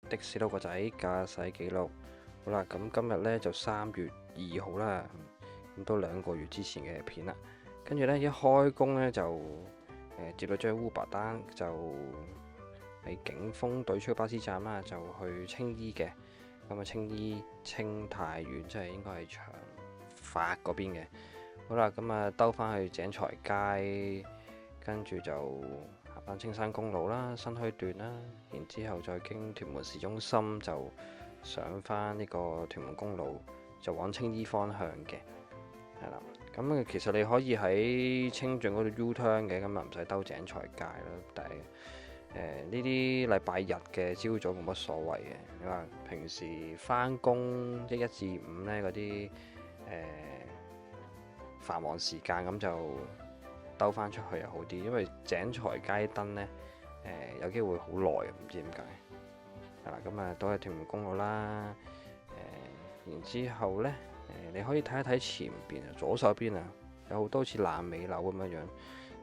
的士佬個仔駕駛記錄。好啦，咁今日呢就3月2號啦，咁都2個月之前嘅片啦。跟住呢，一開工呢，就接到張 Uber 單，就喺景豐對出巴士站啦，就去青衣嘅。咁啊，青衣清泰苑即係應該係長發嗰邊嘅。好啦，咁啊兜返去井財街，跟住就行返青山公路啦、新墟段啦，然之後再經屯門市中心就上返呢個屯門公路，就往青衣方向嘅，係啦。咁其實你可以喺青駿嗰度 U turn 嘅，咁啊唔使兜井財街啦。但係呢啲禮拜日嘅朝早冇乜所謂嘅。你話平時返工1至5呢嗰啲繁忙時間，咁就兜返出去又好啲，因為井財街燈呢，有機會好耐，唔知點解。係啦，咁啊都係屯門公路啦。然之後呢，你可以睇一睇前邊啊，左手邊啊，有好多似爛尾樓咁樣樣，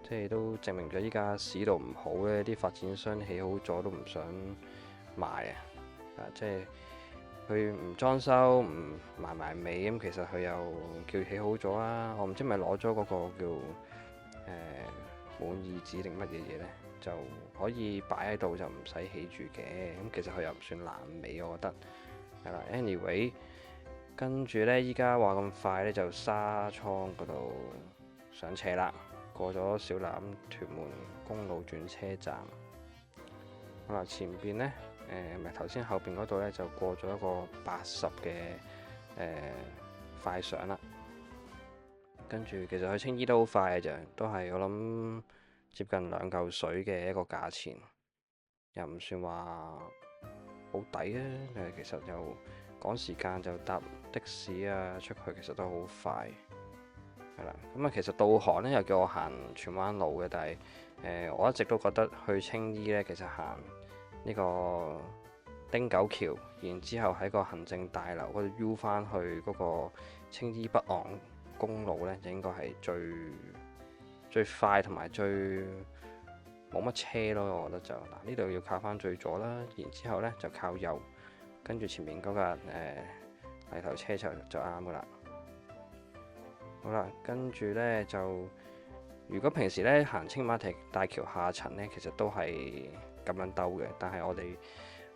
即係都證明咗依家市道唔好呢，啲發展商起好咗都唔想賣啊，即係佢唔裝修唔埋尾咁，其實佢又叫起好咗啦。我唔知咪攞咗嗰個叫滿意紙定乜嘢嘢呢，就可以擺喺度就唔使起住嘅。咁其實佢又唔算爛尾，我覺得係啦。Anyway， 跟住呢，依家話咁快呢，就沙倉嗰度上斜啦，過咗小欖屯門公路轉車站。好啦，前邊呢，咪頭先後邊嗰度呢，就過咗一個80嘅快上啦。跟住其實去青衣都好快嘅啫，都係我諗接近2嚿水嘅一個價錢，又唔算話好抵啊。其實又趕時間就搭的士啊出去，其實都好快。係啦，咁啊其實導航呢又叫我行荃灣路嘅，但係我一直都覺得去青衣呢，其實行呢個汀九橋，然之後喺個行政大樓嗰度 U 翻去嗰個青衣北岸公路呢，就應該係最快同埋最冇乜車咯。我覺得就嗱，呢度要靠翻最左啦，然之後呢就靠右，跟住前面嗰架泥頭車就啱噶啦。好啦，跟住呢，就如果平時呢行青馬大橋下層呢，其實都係咁樣兜嘅，但係我哋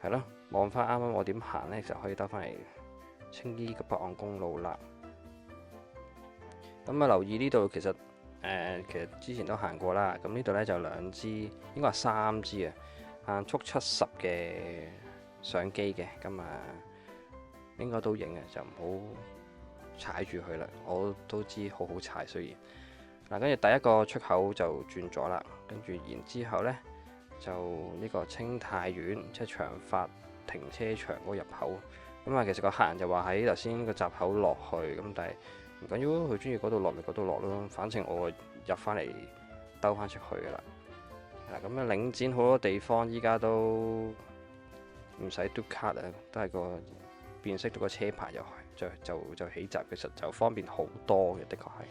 係咯望翻啱啱我點行呢，就可以兜翻嚟青衣嘅北岸公路啦。咁啊，留意呢度其實之前都行過啦。咁呢度呢，就2支，應該係3支啊，限速70嘅相機嘅，咁啊應該都影嘅，就唔好踩住佢啦。我都知好好踩，雖然嗱，跟住第一個出口就轉咗啦，跟住然之後呢，就呢個清泰苑，即係長發停車場嗰個入口。咁啊，其實個客人就話喺頭先個閘口落去，咁但係唔緊要，佢中意嗰度落咪嗰度落咯。反正我入翻嚟兜翻出去噶啦。嗱，咁啊，領展好多地方依家都唔使嘟卡啊，都係個辨識到個車牌就起閘，其實就方便好多嘅，的確係。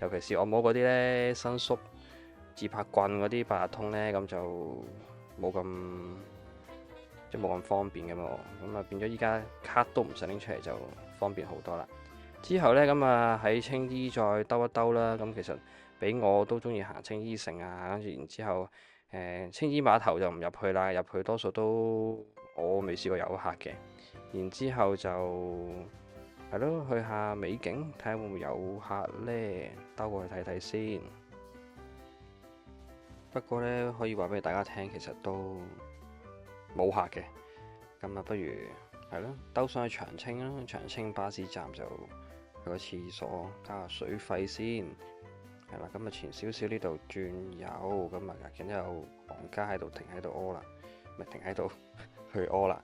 尤其是我冇嗰啲呢伸縮自拍棍嗰啲八達通呢，咁就冇咁方便嘅嘛。咁啊變咗依家卡都唔使拎出嚟，就方便好多啦。之後呢，咁啊喺青衣再兜一兜啦。咁其實俾我都中意行青衣城啊，跟住然之後青衣碼頭就唔入去啦，入去多數都我未試過有客嘅。然之後就係咯，去下美景，睇下會唔會有客呢，兜過去睇睇先。不過呢，可以話俾大家聽，其實都冇客嘅。咁啊，不如係咯，兜上去長青啦，長青巴士站就去個廁所加下水費先。係啦，咁啊前少少呢度轉右，咁啊見到有行家喺度停喺度屙啦，咪停喺度去屙啦。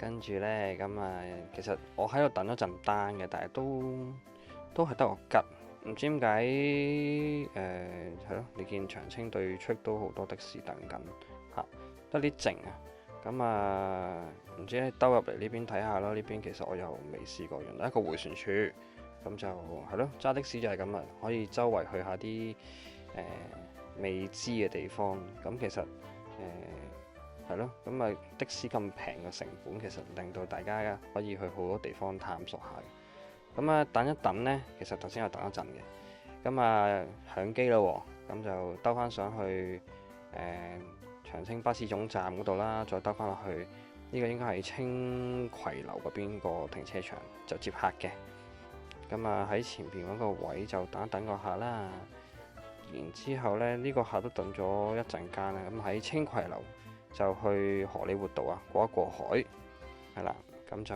跟住呢，咁啊其實我喺度等咗陣單嘅，但係都係得我吉。唔知點解係咯？你見長青對出都好多的士等緊嚇，得啲靜啊。咁啊，唔知咧兜入嚟呢邊睇下咯。呢邊其實我又未試過，原來一個迴旋處，咁就係咯，揸的士就係咁啊，可以周圍去下啲未知嘅地方。咁其實係咯，咁啊的士咁平嘅成本，其實令到大家可以去好多地方探索下嘅。咁啊等一等呢，其實頭先有等一陣嘅，咁啊響機啦喎，咁就兜翻上去長青巴士總站嗰度啦，再兜翻落去呢個應該係青葵樓嗰邊個停車場就接客嘅。咁啊喺前邊嗰個位就等一等個客啦。然之後呢，呢個客都等咗一陣間啦。咁喺青葵樓就去荷里活道啊，過一過海係啦。咁就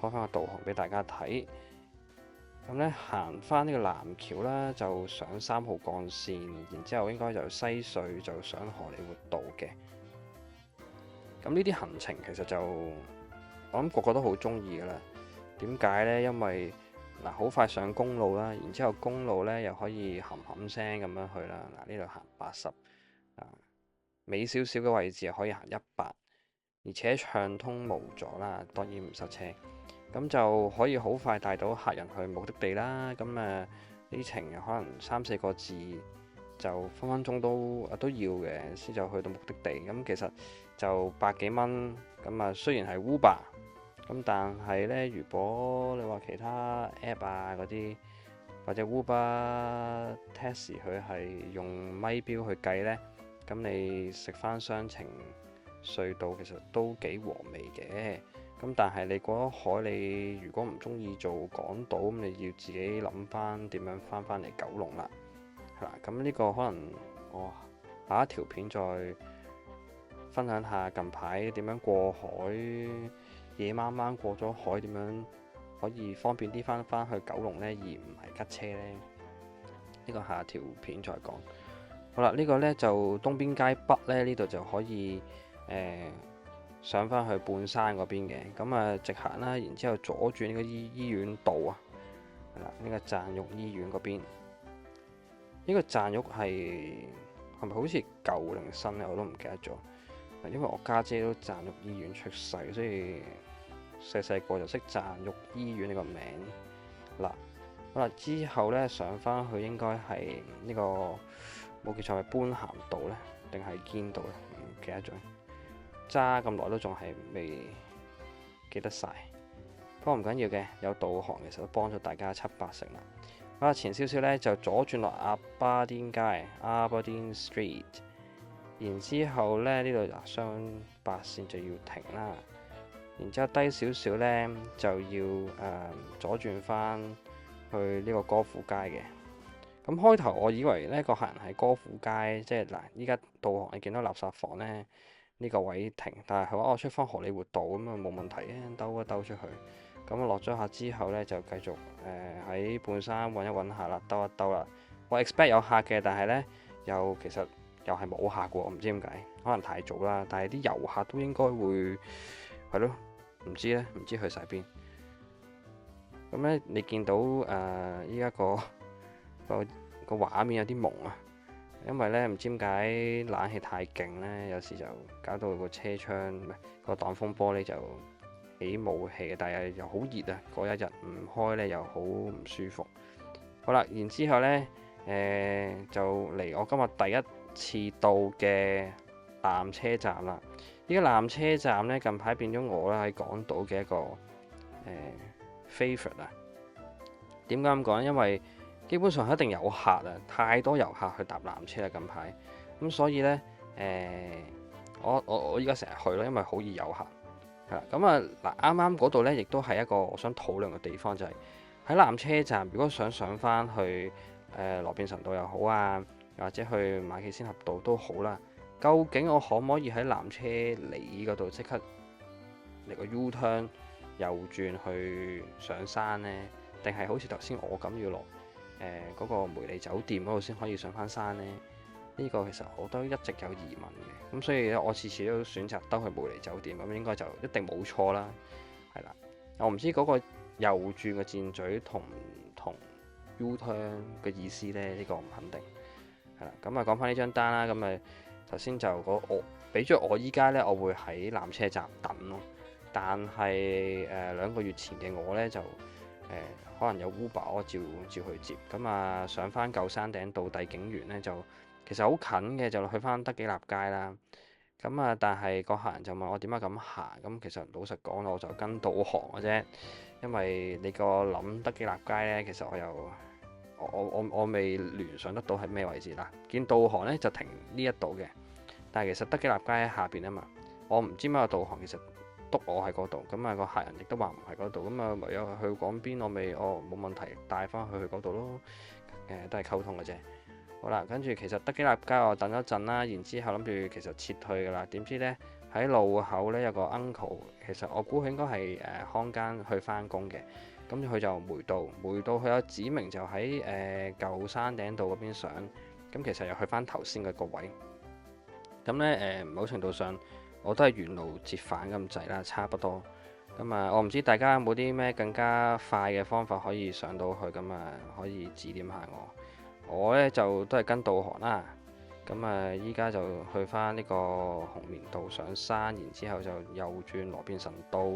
開翻個導航俾大家睇。咁呢，行翻呢個南橋啦，就上3號幹線，然之後應該就西隧就上荷里活道嘅。咁呢啲行程其實就我諗個個都好中意噶啦。點解呢？因為嗱，好快上公路啦，然之後公路呢又可以冚冚聲咁樣去啦。嗱，呢度行80啊，尾少少嘅位置又可以行100，而且暢通無阻啦，當然唔塞車。咁就可以好快帶到客人去目的地啦。咁呢程可能3-4個字就分分鐘都要嘅，先就去到目的地。咁其實就百幾蚊。咁啊，雖然係 Uber。咁但係呢，如果你話其他 app 啊嗰啲，或者 Uber Taxi 佢係用咪錶去計呢，咁你食翻雙程隧道其實都幾和味嘅。咁但係你過咗海，你如果唔中意做港島，咁你要自己諗翻點樣翻嚟九龍啦。係啦，咁呢個可能我下一條片再分享下近排點樣過海。夜晚晚過咗海點樣可以方便啲翻去九龍呢？而唔係吉車呢？呢個下條片再講。好啦，呢個呢就東邊街北呢，呢度就可以上翻去半山嗰邊嘅。咁啊直行啦，然之後左轉呢個醫院道啊，係啦，呢個贊育醫院嗰邊。呢個贊育係咪好似舊定新呢？我都唔記得咗。因為我家姐都贊育醫院出世，所以細個就識贊育醫院呢個名嗱。好啦，之後呢，上翻去應該係呢個冇記錯係般咸道呢，定係堅道呢？唔記得咗。揸咁耐都仲係未記得晒。不過唔緊要嘅，有導航其實都幫咗大家7、8成啦。好啦，前少少呢，就左轉落鴨巴甸街 Aberdeen Street。然之後呢，呢度雙白線就要停啦。然之後低少少呢，就要左轉翻去呢個歌賦街嘅。咁開頭我以為呢個客人係歌賦街，即係嗱，依家導航你見到垃圾房呢，呢個位停，但係佢話我出翻荷里活道咁啊，冇問題嘅，兜一兜出去。咁落咗下之後呢，就繼續喺半山揾一揾下啦，兜一兜啦。我 expect 有客嘅，但係呢，其實又係冇客嘅喎，我唔知點解，可能太早啦。但係啲遊客都應該會係咯，唔知呢，唔知去晒邊。咁呢，你見到依家個畫面有啲朦啊，因為呢，唔知點解冷氣太勁呢，有時就搞到個車窗唔係個擋風玻璃就幾冇氣，但係又好熱啊！嗰一日唔開呢，又好唔舒服。好啦，然之後呢，就嚟我今日第一次到嘅纜車站啦。呢個纜車站呢，近排變咗我啦喺港島嘅一個favorite 啊。點解咁講？因為基本上一定有客啊，太多遊客去搭纜車啦近排。咁所以呢，我依家成日去咯，因為好易有客。係啦，咁啊嗱，啱啱嗰度呢，亦都係一個我想討論嘅地方，就係喺纜車站，如果想上翻去羅便臣道又好啊，或者去馬己仙峽道都好啦。究竟我可唔可以喺纜車尾嗰度即刻嚟個 U-turn 右轉去上山呢？定係好似頭先我咁要落嗰個梅利酒店嗰度先可以上翻山呢？呢個其實我都一直有疑問嘅。咁所以我次次都選擇兜去梅利酒店，咁應該就一定冇錯啦。係啦，我唔知嗰個右轉嘅箭嘴同 U-turn 嘅意思呢，呢個唔肯定。係啦，咁啊講翻呢張單啦，咁啊頭先就我俾咗我依家呢，我會喺纜車站等咯。但係2個月前嘅我呢，就可能有 Uber 我照去接，咁啊上翻舊山頂道帝景園呢，就其實好近嘅，就去翻德己立街啦。咁啊，但係個客人就問我點解咁行？咁其實老實講，我就跟導航嘅啫。因為你個諗德基納街呢，其實我未聯想得到係咩位置啦。見導航呢就停呢一度嘅，但係其實德基納街喺下邊啊嘛。我唔知乜個導航其實督我喺嗰度，咁啊個客人亦都話唔係嗰度，咁啊唯有去講邊我咪冇問題帶翻去嗰度咯。都係溝通嘅啫。好啦，跟住其實德基納街我等咗陣啦，然之後諗住其實撤退噶啦，點知呢，喺路口呢有個 uncle，其實我估佢應該係看更去翻工嘅，咁佢就梅道佢有指明就喺舊山頂道嗰邊上，咁其實又去翻頭先嘅個位，咁呢，某程度上我都係原路折返咁滯啦，差不多。咁啊，我唔知大家有冇啲咩更加快嘅方法可以上到去，咁啊可以指點下我。我呢就都係跟導航啦，咁啊依家就去返呢個紅棉道上山，然之後就右轉羅便臣道，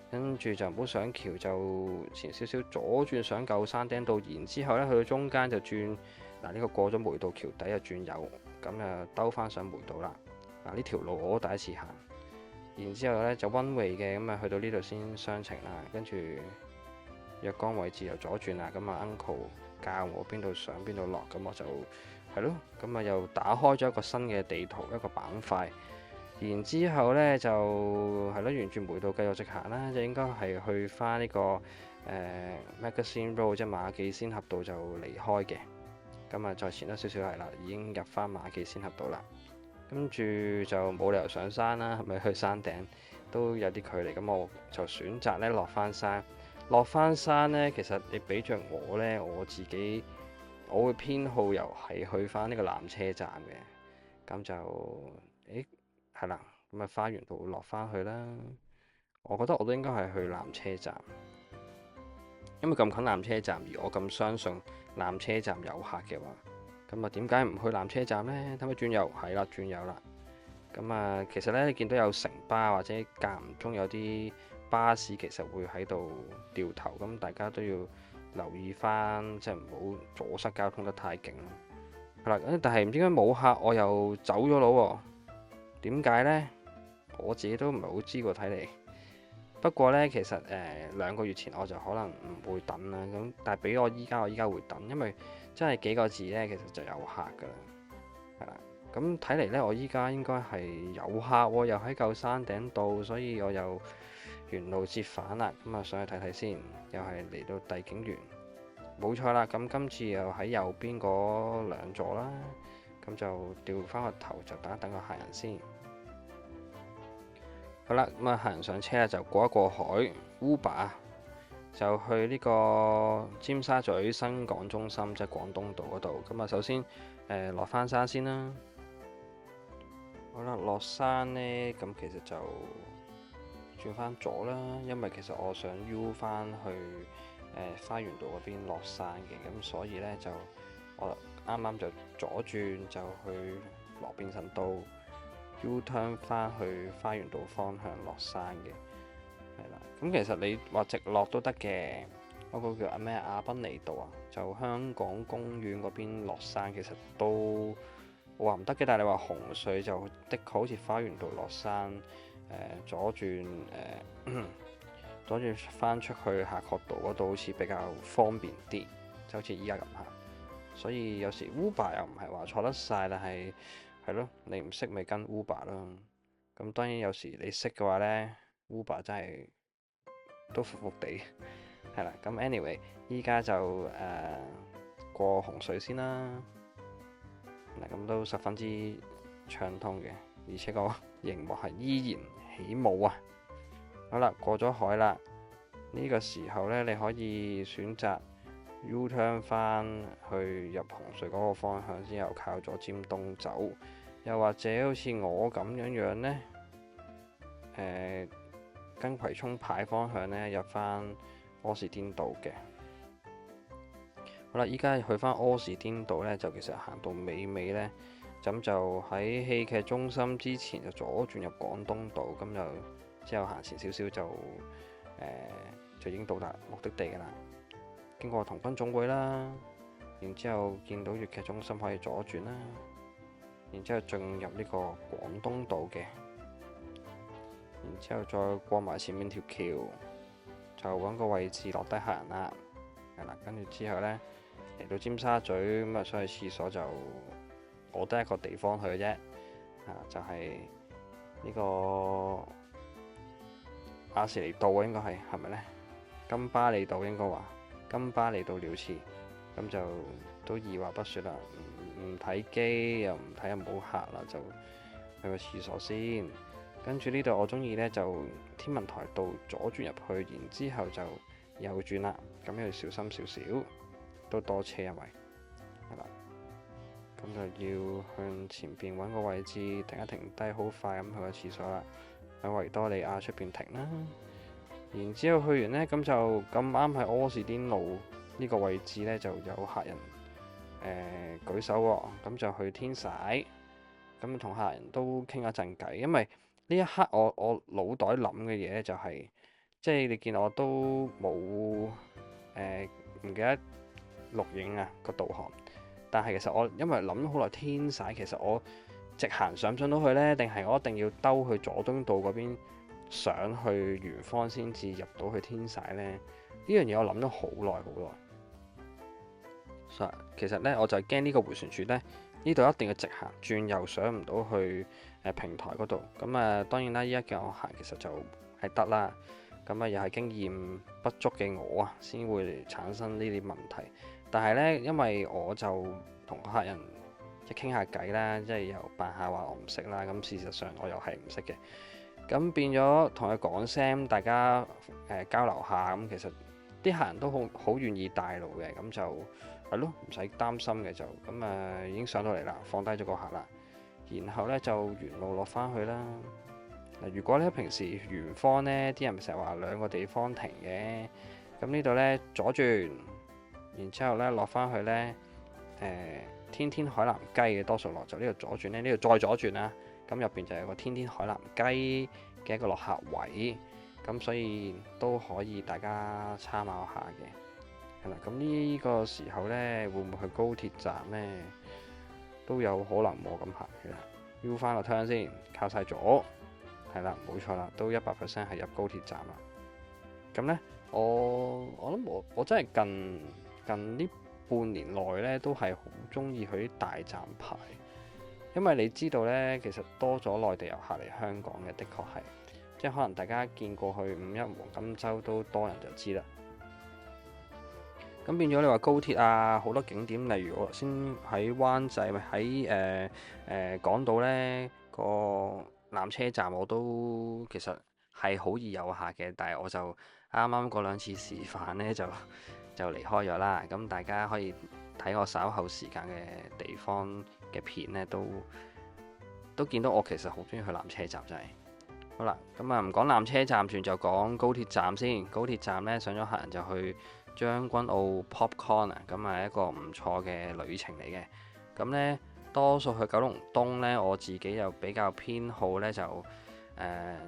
跟住就唔好上橋，就前少少左轉上舊山頂道，然之後呢去到中間就轉嗱呢個過咗梅道橋底就轉右，咁就兜返上梅道啦。嗱呢條路我都第一次行，然之後呢就溫way嘅，咁啊去到呢度先雙程啦，跟住若干位置又左轉啦，咁啊 uncle教我邊度上邊度落，咁我就係咯，咁啊又打開咗一個新嘅地圖一個板塊，然之後呢，就係咯，沿住梅道繼續直行啦，就應該係去翻呢個Magazine Road 即係馬記先峽道就離開嘅，咁啊再前多少少係啦，已經入翻馬記先峽道啦，跟住就冇理由上山啦，係咪去山頂都有啲距離，咁我就選擇呢落翻山。落翻山呢，其實你俾着我呢，我自己我會偏好又係去翻呢個纜車站嘅，咁就誒係啦，咁啊花園道落翻去啦。我覺得我都應該係去纜車站，因為咁近纜車站，而我咁相信纜車站有客嘅話，咁啊點解唔去纜車站呢？睇咪轉右係啦，轉右啦。咁啊，其實呢，你見到有城巴或者間唔中有啲巴士其實會喺度掉頭，咁大家都要留意翻，即係唔好阻塞交通得太勁咯。係啦，但係唔知點解冇客，我又走咗咯喎？點解呢？我自己都唔係好知喎，睇嚟。不過呢，其實2個月前我就可能唔會等啦，咁但係俾我依家會等，因為真係幾個字呢，其實就有客㗎啦，係啦。咁睇嚟呢，我依家應該係有客喎，又喺舊山頂道，所以我又沿路折返啦。咁啊，上去睇睇先，又係嚟到帝景園，冇錯啦。咁今次又喺右邊嗰兩座啦，咁就調翻個頭，就等一等個客人先。好啦，咁啊，客人上車啦，就過一過海 Uber 就去呢個尖沙咀新港中心，即係廣東道嗰度。咁啊，首先落翻山先啦。好啦，落山呢，咁其實就轉翻左啦，因為其實我想 U 翻去花園道嗰邊落山嘅，咁所以呢，就我啱啱就左轉就去羅便臣道 U turn 翻去花園道方向落山嘅，係啦。咁其實你話直落都得嘅，嗰個叫咩亞賓尼道啊，就香港公園嗰邊落山其實都我話唔得嘅，但係你話紅隧就的確好似花園道落山，左轉左轉翻出去夏慤道嗰度好似比較方便啲，就好似依家咁行。所以有時 Uber 又唔係話錯得晒，但係係咯，你唔識咪跟 Uber 咯。咁當然有時你識嘅話呢 Uber 真係都服服地係啦。咁 anyway，依家就過紅隧先啦。嗱，咁都十分之暢通嘅，而且個熒幕係依然起霧啊！好啦，過咗海啦，呢個時候呢，你可以選擇 U turn 翻去入紅隧嗰個方向，之後靠咗尖東走，又或者好似我咁樣呢，跟葵涌牌方向呢，入翻柯士甸道嘅。好啦，依家去翻柯士甸道呢，就其實行到尾呢，咁就喺戲劇中心之前就左轉入廣東道，咁就之後行前少少就已經到達目的地㗎啦。經過童軍總會啦，然之後見到粵劇中心可以左轉啦。然之後進入呢個廣東道嘅，然之後再過埋前面條橋，就揾個位置落低客人啦。係啦，跟住之後呢，嚟到尖沙咀咁啊，想去廁所就我得一個地方去嘅啫。就係呢個亞士厘道啊，應該係咪呢？金巴利道應該話金巴利道尿廁，咁就都二話不說啦，唔睇機又唔睇有冇客啦，就去個廁所先。跟住呢度我中意呢，就天文台道左轉入去，然之後就右轉啦。咁要小心少少，都多車因為係啦。咁就要向前邊揾個位置停一停低，好快咁去個廁所啦。喺維多利亞出邊停啦。然之後去完呢，咁就咁啱喺柯士甸路呢個位置呢，就有客人舉手喎，咁就去天璽，咁同客人都傾一陣偈。因為呢一刻我腦袋諗嘅嘢呢，就係，即係你見我都冇唔記得錄影啊個導航，但係其實我因為諗咗好耐天璽，其實我直行上唔上到去呢？定係我一定要兜去佐敦道嗰邊上去圓方先至入到去天璽呢？呢樣嘢我諗咗好耐好耐。其實呢，我就係驚呢個迴旋處呢，呢度一定要直行，轉右上唔到去平台嗰度。咁當然啦，依家叫我行其實就係得啦。咁又係經驗不足嘅我啊，先會產生呢啲問題。但係呢，因為我就同客人傾下偈啦，即係又扮下話我唔識啦。咁事實上我又係唔識嘅。咁變咗同佢講聲，大家交流下。咁其實啲客人都好願意帶路嘅。咁就係咯，唔使擔心嘅就咁已經上到嚟啦，放低咗個客啦。然後呢，就沿路落返去啦。如果咧平時圓方呢啲人成日話兩個地方停嘅，咁呢度呢，左轉，然之後呢落返去呢，天天海南雞嘅多數落就呢度左轉呢，呢度再左轉啦，咁入邊就有個天天海南雞嘅一個落客位，咁所以都可以大家參考下嘅。係啦，咁呢個時候呢，會唔會去高鐵站呢？都有可能冇咁行嘅啦。U 翻個 turn 先，靠晒左。係啦，冇錯啦，都100% 係入高鐵站啦。咁呢，我諗我真係近呢半年內呢，都係好中意去啲大站牌，因為你知道呢，其實多咗內地遊客嚟香港嘅，的確係，即係可能大家見過去5·1黃金週都多人就知啦。咁變咗你話高鐵啊，好多景點，例如我頭先喺灣仔，咪喺港島呢個纜車站，我都其實係好易有客嘅，但係我就啱啱嗰2次示範呢，就離開咗啦。咁大家可以睇我稍後時間嘅地方嘅片呢，都見到我其實好中意去纜車站，真係。好啦，咁唔講纜車站算，就講高鐵站先。高鐵站呢，上咗客人就去將軍澳 Popcorn 啊，咁係一個唔錯嘅旅程嚟嘅。咁呢，多數去九龍東呢，我自己又比較偏好呢，就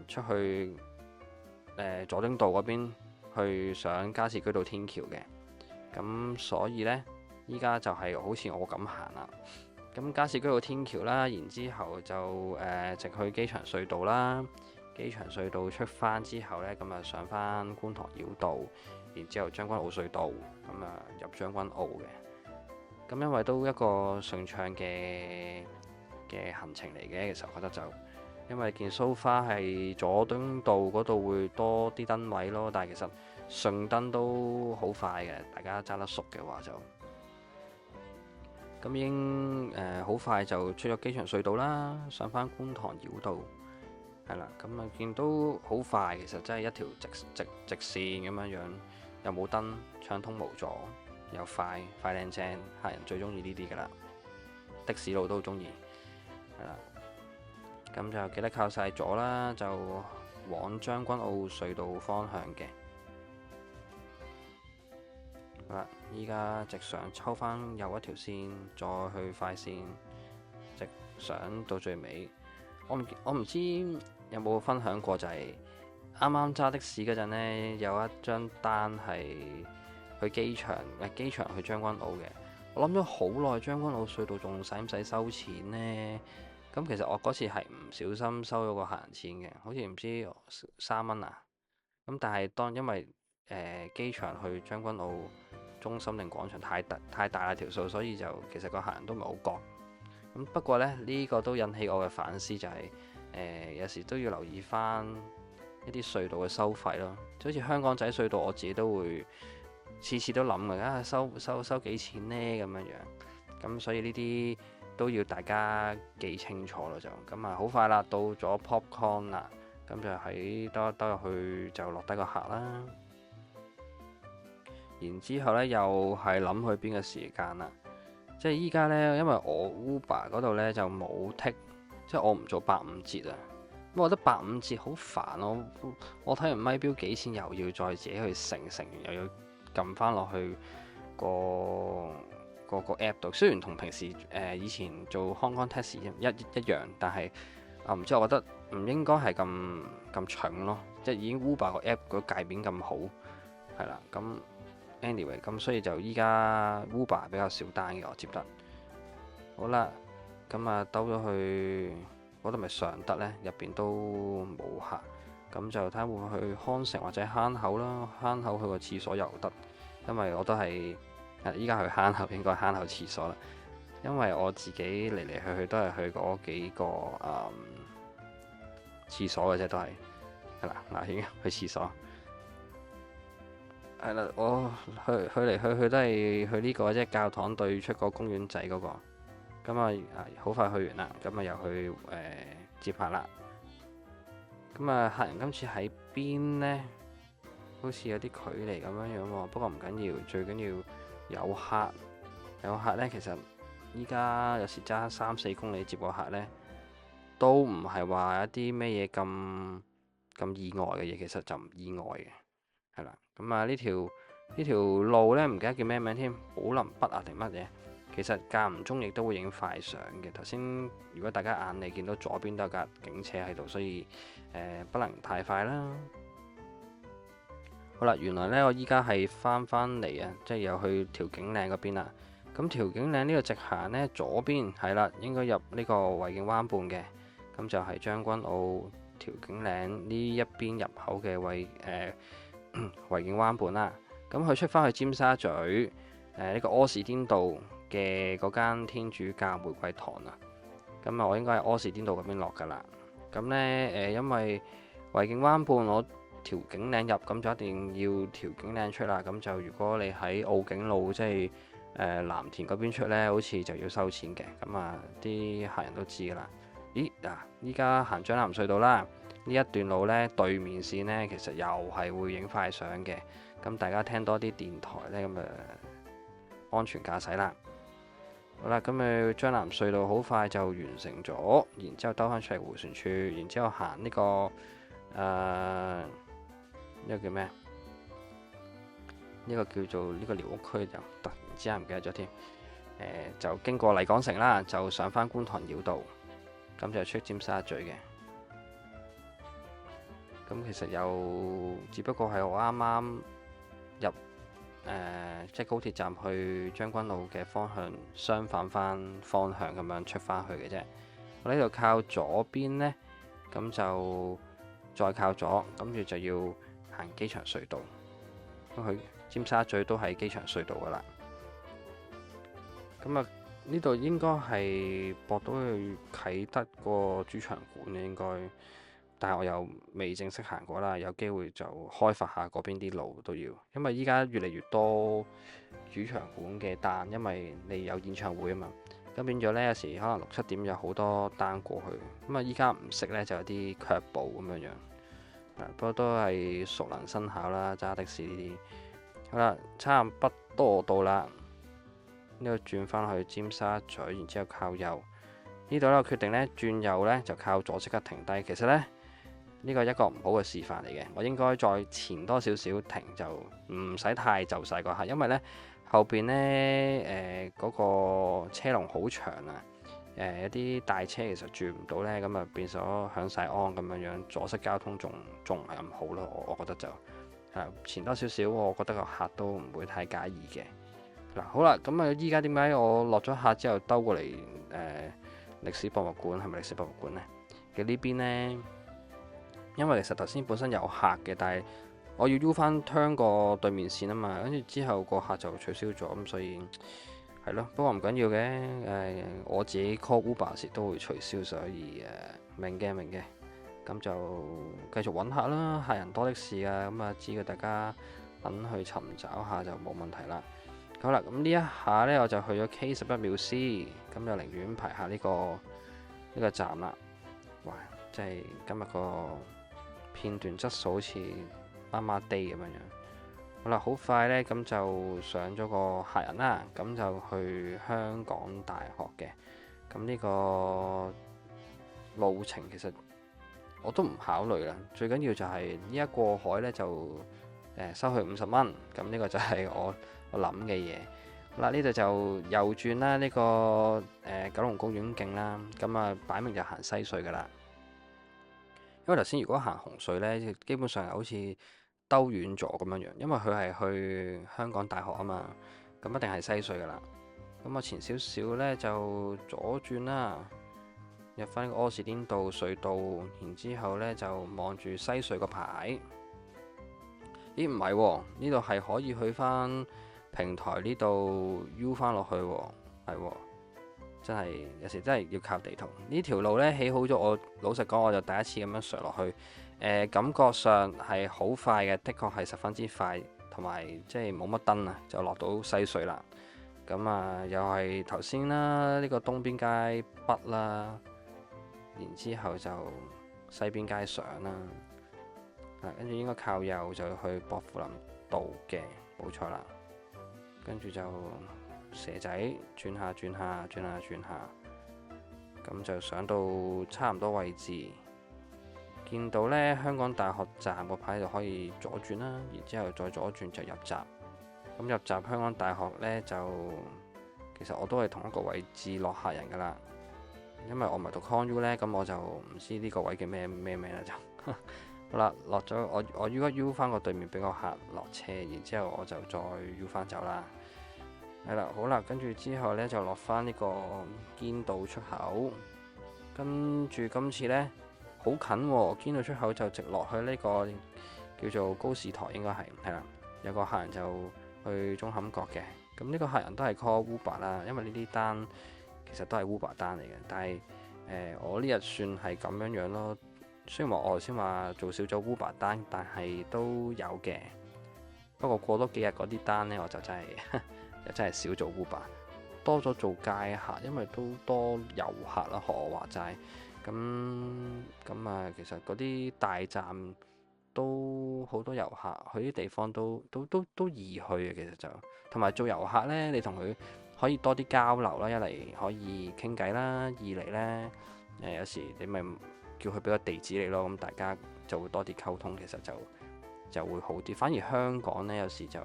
出去佐敦道嗰邊去上加士居道天橋嘅。咁所以呢，依家就係好似我咁行啦。咁加士居道天橋啦，然之後就直去機場隧道啦。機場隧道出翻之後呢，咁上翻觀塘繞道，然之後將軍澳隧道，咁入將軍澳嘅。咁因為都一個順暢嘅行程嚟嘅，其實我覺得就因為見 so far 係佐敦道嗰度會多啲燈位咯，但係其實順燈都好快嘅，大家揸得熟嘅話就咁已經好快就出咗機場隧道啦，上翻觀塘繞道。係啦，咁見到好快，其實真係一條直線咁樣，又冇燈，暢通無阻，又快靚正，客人最中意呢啲噶啦，的士路都中意。係啦，咁就記得靠晒左啦，就往將軍澳隧道方向嘅。好啦，依家直上抽翻右一條線，再去快線，直上到最尾。我唔知有冇分享過，就係啱啱揸的士嗰陣呢，有一張單係去機場去將軍澳嘅。我諗咗好耐，將軍澳隧道仲使唔使收錢呢？咁其實我嗰次係唔小心收咗個客人錢嘅，好似唔知3蚊啊。咁但係因為機場去將軍澳中心定廣場太大啦條數，所以就其實個客人都唔係好覺。咁不過呢，呢個都引起我嘅反思，就係有時都要留意翻一啲隧道嘅收費咯。就好似香港仔隧道，我自己都會次次都諗嘅，收幾錢呢咁樣樣。咁所以呢啲都要大家記清楚咯。就咁啊，好快啦，到咗 Popcorn 啦。咁就喺兜入去就落低個客啦。然之後呢，又係諗去邊個時間啦。即係依家呢，因為我 Uber 嗰度呢就冇剔，即係我唔做85折啊。咁我覺得85折好煩咯。我睇完咪標幾錢，又要再自己去乘完，又要撳翻落去個 app 度。雖然同平時以前做 Hong Kong Taxi 一樣，但係唔知我覺得唔應該係咁蠢咯。即係已經 Uber 個 app 個界面咁好，係啦。咁 anyway 咁，所以就依家 Uber 比較少單嘅我接得。好啦，咁啊兜咗去嗰度咪尚德呢，入邊都冇客。咁就睇下會唔會去康城或者坑口啦。坑口去個廁所又得，因為我都係依家去坑口，應該坑口廁所啦。因為我自己嚟嚟去都係去嗰幾個廁所嘅啫，都係啦。嗱，已經去廁所係啦。我去嚟去都係去呢個即係教堂對出個公園仔嗰個。咁啊，好快去完啦。咁啊，又去接客啦。咁啊，客人今次喺邊呢？好似有啲距離咁樣樣喎。不過唔緊要，最緊要有客。有客呢，其實依家有時揸3-4公里接個客呢，都唔係話一啲咩嘢咁意外嘅嘢，其實就唔意外嘅，係啦。咁啊，呢條路呢，唔記得叫咩名添，寶林北啊定乜嘢？其實間唔中亦都會影快相嘅。頭先如果大家眼你見到左邊都有架警車喺度，所以不能太快啦。好啦，原來呢，我依家係翻嚟啊，即係又去調景嶺嗰邊啦。咁調景嶺呢個直行呢，左邊係啦，應該入呢個維景灣畔嘅。咁就係將軍澳調景嶺呢一邊入口嘅維景灣畔啦。咁佢出翻去尖沙咀呢個柯士甸道嘅嗰間天主教玫瑰堂啊。咁啊，我應該喺柯士甸道嗰邊落噶啦。咁呢，因為維景灣畔我調景嶺入，咁就一定要調景嶺出啦。咁就如果你喺澳景路即係藍田嗰邊出呢，好似就要收錢嘅。咁啊，啲客人都知噶啦。咦嗱，依家行將藍隧道啦，呢一段路呢，對面線呢，其實又係會影快相嘅。咁大家聽多啲電台呢，咁安全駕駛啦。好啦，咁將藍隧道好快就完成咗，然之後兜翻出嚟迴旋處，然之後行呢個呢個叫咩？呢個叫做呢個寮屋區，就突然之間唔記得咗添。就經過麗港城啦，就上翻觀塘繞道，咁就出尖沙咀嘅。咁其實又只不過係我啱啱入即係高鐵站去將軍澳嘅方向，相反翻方向咁樣出翻去嘅啫。我呢度靠左邊呢，咁就再靠左，跟住就要行機場隧道。咁去尖沙咀都係機場隧道噶啦。咁啊，呢度應該係駁到去啟德個主場館嘅應該，但係我又未正式行過啦。有機會就開發下嗰邊啲路都要，因為依家越嚟越多主場館嘅單，因為你有演唱會啊嘛。咁變咗呢，有時可能6-7點有好多單過去。咁啊，依家唔識呢，就有啲卻步咁樣樣。不過都係熟能生巧啦，揸的士呢啲。好啦，差唔多到啦。呢度轉翻去尖沙咀，然之後靠右。呢度咧，我決定呢轉右呢就靠左，即刻停低。其實呢，呢個係一個唔好嘅示範嚟嘅，我應該再前多少少停，就唔使太就晒個客，因為呢後邊呢嗰個車龍好長啊。有啲大車其實轉唔到呢，咁啊變咗響晒安咁樣樣，阻塞交通仲唔係咁好咯。我覺得就前多少少，我覺得個客都唔會太介意嘅。嗱，好啦，咁啊，依家點解我落咗客之後兜過嚟歷史博物館，係咪歷史博物館呢嘅呢邊呢？因為其實頭先本身有客嘅，但係我要 U 翻 turn 個對面線啊嘛，跟住之後個客就取消咗，咁所以係咯。不過唔緊要嘅，我自己 call Uber 時都會取消，所以明嘅明嘅。咁就繼續揾客啦，客人多的是啊，咁啊知道大家等去尋找下就冇問題啦。好啦，咁呢一下呢，我就去咗 K11 廟師，咁就寧願排下呢個站啦。哇，即係今日個片段質素好似麻麻地咁樣樣。好啦，好快呢，咁就上咗個客人啦，咁就去香港大學嘅。咁呢個路程其實我都唔考慮啦，最緊要就係呢一過海呢，就收佢50蚊，咁呢個就係我諗嘅嘢。好啦，呢度就右轉啦，呢個九龍公園徑啦，咁啊擺明就行西隧噶啦。因為頭先如果行紅隧呢，基本上好似兜遠咗咁樣樣，因為佢係去香港大學啊嘛，咁一定係西隧噶啦。咁我前少少呢，就左轉啦，入翻個柯士甸道隧道，然之後呢就望住西隧個牌。咦，唔係喎，呢度係可以去翻平台呢度 U 翻落去喎，係喎，真係有時真係要靠地圖。呢條路呢起好咗，我老實講我就第一次咁樣上落去，感覺上係好快嘅，的確係十分之快，同埋即係冇乜燈啊，就落到西隧啦。咁啊，又係頭先啦，呢個東邊街北啦，然之後就西邊街上啦。跟住應該靠右就去薄扶林道嘅，冇錯啦。跟住就蛇仔轉下轉下轉下轉下，咁就上到差唔多位置，見到呢香港大學站個牌就可以左轉啦，然之後再左轉就入閘。咁入閘香港大學呢，就其實我都係同一個位置落客人噶啦，因為我唔係讀 Con U 呢，咁我就唔知呢個位叫咩名啦就。好啦，落咗我如果 U 翻個對面俾個客落車，然之後我就再 U 翻走啦。係啦，好啦，跟住之後呢，就落翻呢個堅道出口，跟住今次呢，好近喎，堅道出口就直落去呢個叫做高士台，應該係啦。有個客人就去中坎角嘅，咁呢個客人都係 call Uber 啦，因為呢啲單其實都係 Uber 單嚟嘅，但係我呢日算係咁樣樣咯。雖然話我頭先話做少咗 Uber 單，但係都有嘅。不過過多幾日嗰啲單呢，我就真係少做 Uber，多咗做街客，因為都多遊客啦。學我話齋，咁啊，其實嗰啲大站都好多遊客，去啲地方都易去嘅。其實就同埋做遊客呢，你同佢可以多啲交流啦，一嚟可以傾偈啦，二嚟呢，有時你咪叫佢俾個地址你咯，咁大家就會多啲溝通，其實就會好啲。反而香港呢，有時就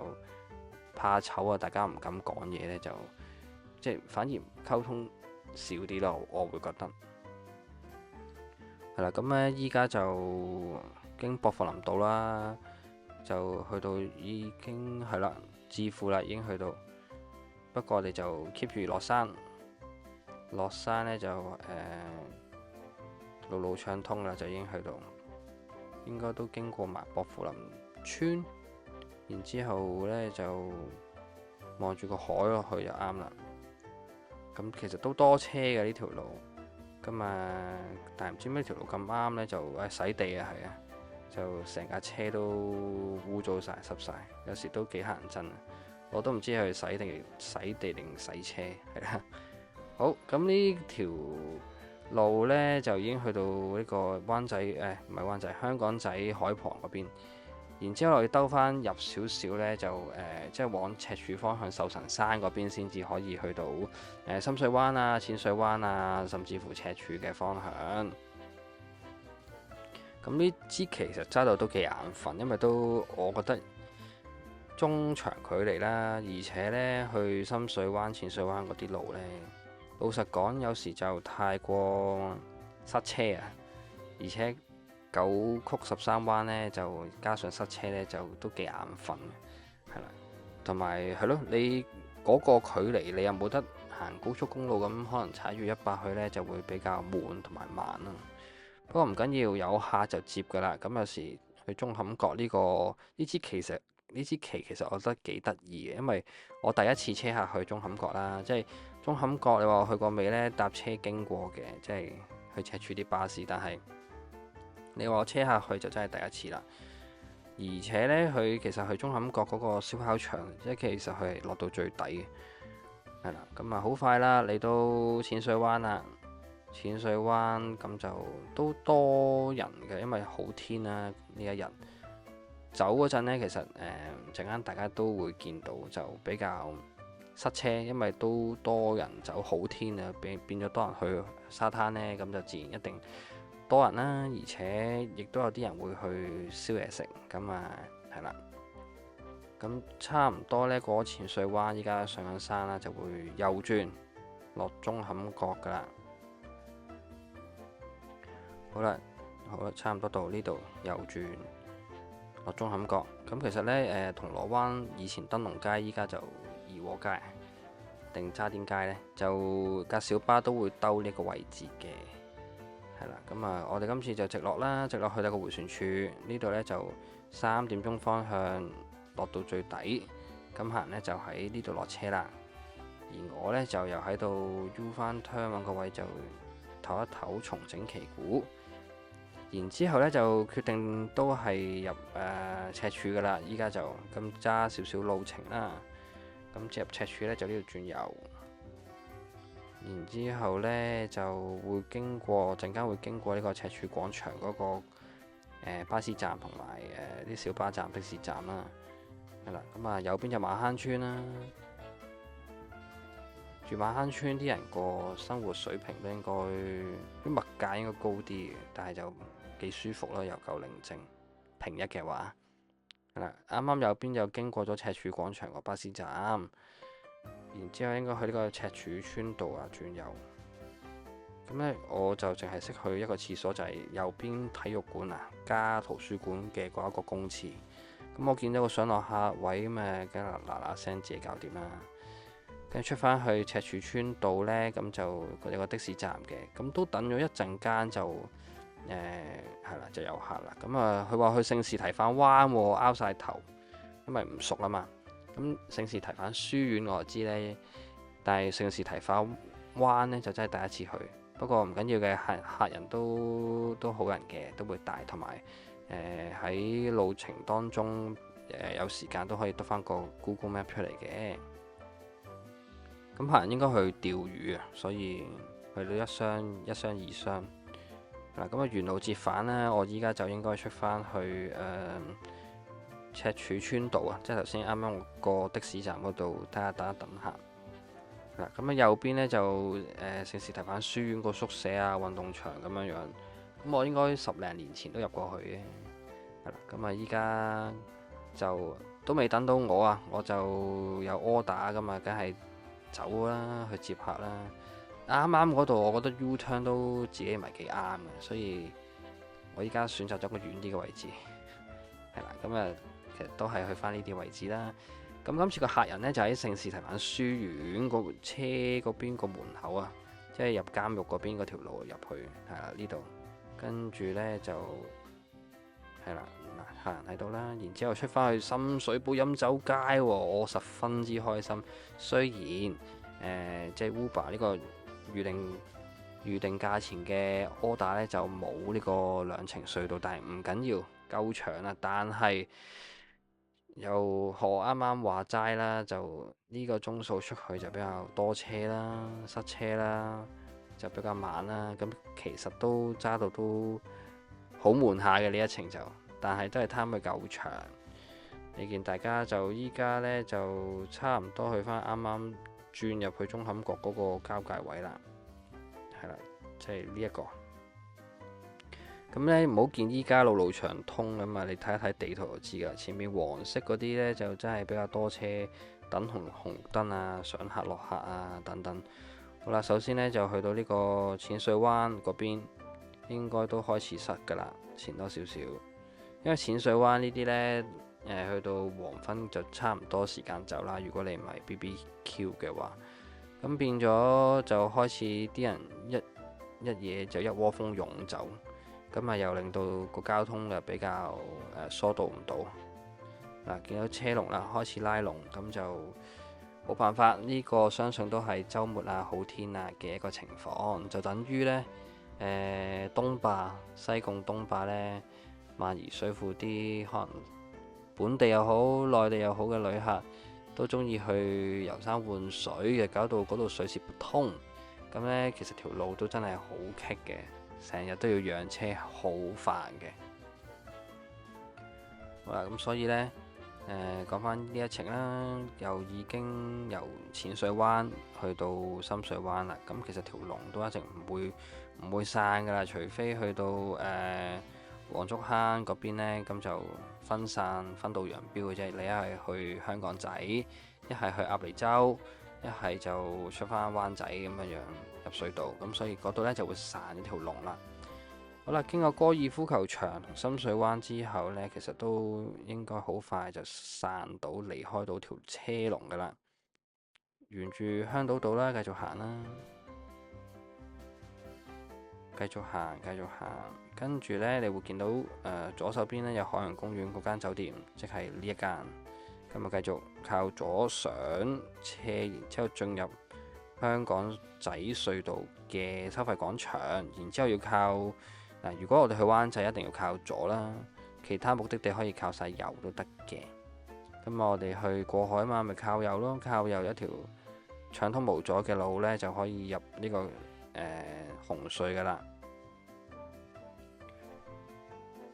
怕醜啊，大家唔敢講嘢呢，就即係反而溝通少啲咯，我會覺得係啦。咁呢，依家就經薄扶林道啦，就去到已經係啦，置富啦，已經去到。不過我哋就 keep 住落山，落山呢就路路暢通啦，就已經去到，應該都經過埋薄扶林村，然之後呢就望住個海落去就啱啦。咁其實都多車嘅呢條路，咁啊，但係唔知咩條路咁啱呢，就洗地啊，係啊，就成架車都污糟晒、濕晒，有時都幾乞人憎啊！我都唔知係洗地定洗車，係啦。好，咁呢條路呢，就已經去到呢個灣仔，唔係灣仔，香港仔海旁嗰邊。然之後我要兜翻入少少呢，就即係往赤柱方向壽臣山嗰邊先至可以去到深水灣啊、淺水灣啊，甚至乎赤柱嘅方向。咁呢支其實揸到都幾眼瞓，因為都我覺得中長距離啦，而且呢，去深水灣、淺水灣嗰啲路呢，老實講有時就太過塞車啊，而且9曲13彎呢，就加上塞車呢，就都幾眼瞓，係啦。同埋係咯，你嗰嗰個距離你又冇得行高速公路咁，可能踩住100去呢就會比較悶同埋慢啦。不過唔緊要，有客就接㗎啦。咁有時去舂坎角呢支旗其實我覺得幾得意嘅，因為我第一次車客去舂坎角啦，即係舂坎角你話我去過未呢？搭車經過嘅，即係去赤柱啲巴士，但係你話我車客去就真係第一次啦。而且呢，佢其實去舂坎角嗰個燒烤場，即係其實佢係落到最底嘅，係啦。咁啊好快啦，嚟到淺水灣啦。淺水灣咁就都多人嘅，因為好天啦呢一日。走嗰陣呢，其實陣間大家都會見到就比較塞車，因為都多人走好天啊，變咗多人去沙灘呢，咁就自然一定多人啦。而且亦都有啲人會去燒嘢食，咁啊係啦。咁差唔多呢，過咗淺水灣，依家上緊山啦，就會右轉落舂坎角噶啦。好啦，差唔多到呢度右轉落舂坎角。咁其實呢，銅鑼灣以前燈籠街，依家就怡和街定渣甸街呢，就架小巴都會兜呢個位置嘅，係啦。咁啊，我哋今次就直落啦，直落去到個迴旋處呢度呢，就3點鐘方向落到最底，咁行呢，就喺呢度落車啦。而我呢，就又喺度 U 翻 turn 揾個位就唞一唞，重整旗鼓。然之後呢，就決定都係入赤柱噶啦。依家就咁揸少少路程啦。咁接入赤柱呢，就呢度轉右。然之後呢，就會經過陣間會經過呢個赤柱廣場嗰個巴士站同埋啲小巴站、的士站啦。係啦，咁啊右邊就馬坑村啦。住馬坑村啲人個生活水平都應該啲物價應該高啲嘅，但係就幾舒服咯，又夠寧靜。平日嘅話，係啦，啱啱右邊就經過咗赤柱廣場個巴士站，然之後應該去呢個赤柱村道啊轉右。咁呢，我就淨係識去一個廁所，就係右邊體育館啊加圖書館嘅嗰一個公廁。咁我見到個上落客位咁啊，梗係嗱聲自己搞掂啦。跟住出返去赤柱村道呢，咁就有個的士站嘅，咁都等咗一陣間就係啦，就有客啦。咁啊，佢話去聖士提反灣喎，拗晒頭，因為唔熟啦嘛。咁聖士提反書院我就知呢，但係聖士提反灣呢，就真係第一次去。不過唔緊要嘅，客人都好人嘅，都會帶，同埋喺路程當中有時間都可以得返個 Google Map 出嚟嘅。咁客人應該去釣魚啊，所以去到一箱、二箱。嗱，咁啊沿路折返呢，我依家就應該出返去赤柱村道啊，即係頭先啱啱個的士站嗰度睇下等客。嗱，咁啊右邊呢，就聖士提反書院個宿舍啊、運動場咁樣樣。咁我應該10零年前都入過去嘅。係啦，咁啊依家就都未等到我啊，我就有 order 㗎嘛，梗係走啦，去接客啦。啱啱嗰度，我覺得 U-turn 都自己唔係幾啱嘅，所以我依家選擇咗個遠啲嘅位置。係啦，咁啊，其實都係去翻呢啲位置啦。咁今次個客人呢，就喺聖士提反書院個車嗰邊個門口啊，即係入監獄嗰邊嗰條路入去，係啦呢度。跟住呢，就係啦，客人喺度啦。然之後出翻去深水埗飲酒街喎，我十分之開心。雖然即係 Uber 呢個預定價錢嘅 order 呢，就冇呢個兩程隧道，但係唔緊要，夠長啦。但係又學啱啱話齋啦，就呢個鐘數出去就比較多車啦、塞車啦，就比較慢啦。咁其實都揸到都好悶下嘅呢一程就，但係都係貪佢夠長。你見大家就依家呢，就差唔多去返啱啱轉入去舂坎角嗰個交界位啦，係啦，即係呢一個。咁呢，唔好見依家路路長通咁啊！你睇一睇地圖就知㗎。前面黃色嗰啲呢，就真係比較多車，等紅燈啊，上客落客啊等等。好啦，首先呢，就去到呢個淺水灣嗰邊，應該都開始塞㗎啦，前多少少。因為淺水灣呢啲呢，去到黃昏就差唔多時間走啦。如果你唔係 BBQ 嘅話，咁變咗就開始啲人一嘢就一窩蜂湧走，咁啊又令到個交通又比較疏導唔到。嗱，見到車龍啦，開始拉龍，咁就冇辦法。呢個相信都係週末啊、好天啊嘅一個情況，就等於呢東壩、西貢東壩呢，萬宜水庫啲可能本地又好、內地又好嘅旅客都中意去遊山玩水嘅，搞到嗰度水泄不通。咁呢，其實條路都真係好棘嘅，成日都要讓車，好煩嘅。好啦，咁所以呢，講翻呢一程啦，又已經由淺水灣去到深水灣啦。咁其實條龍都一直唔會散噶啦，除非去到黃竹坑嗰邊呢，咁就分道揚鑣嘅啫。你一係去香港仔，一係去鴨脷洲，一係就出翻灣仔咁樣入隧道。咁所以嗰度呢就會散一條龍啦。好啦，經過高爾夫球場同深水灣之後呢，其實都應該好快就散到離開到條車龍噶啦。沿住香島道啦，繼續行啦，繼續行，跟住呢，你會見到左手邊呢有海洋公園嗰間酒店，即係呢一間。咁啊，繼續靠左上車，然之後進入香港仔隧道嘅收費廣場，然之後要靠。如果我哋去灣仔，一定要靠左啦。其他目的地可以靠晒右都得嘅。咁我哋去過海嘛，咪靠右咯。靠右一條暢通無阻嘅路呢，就可以入呢個紅隧噶啦。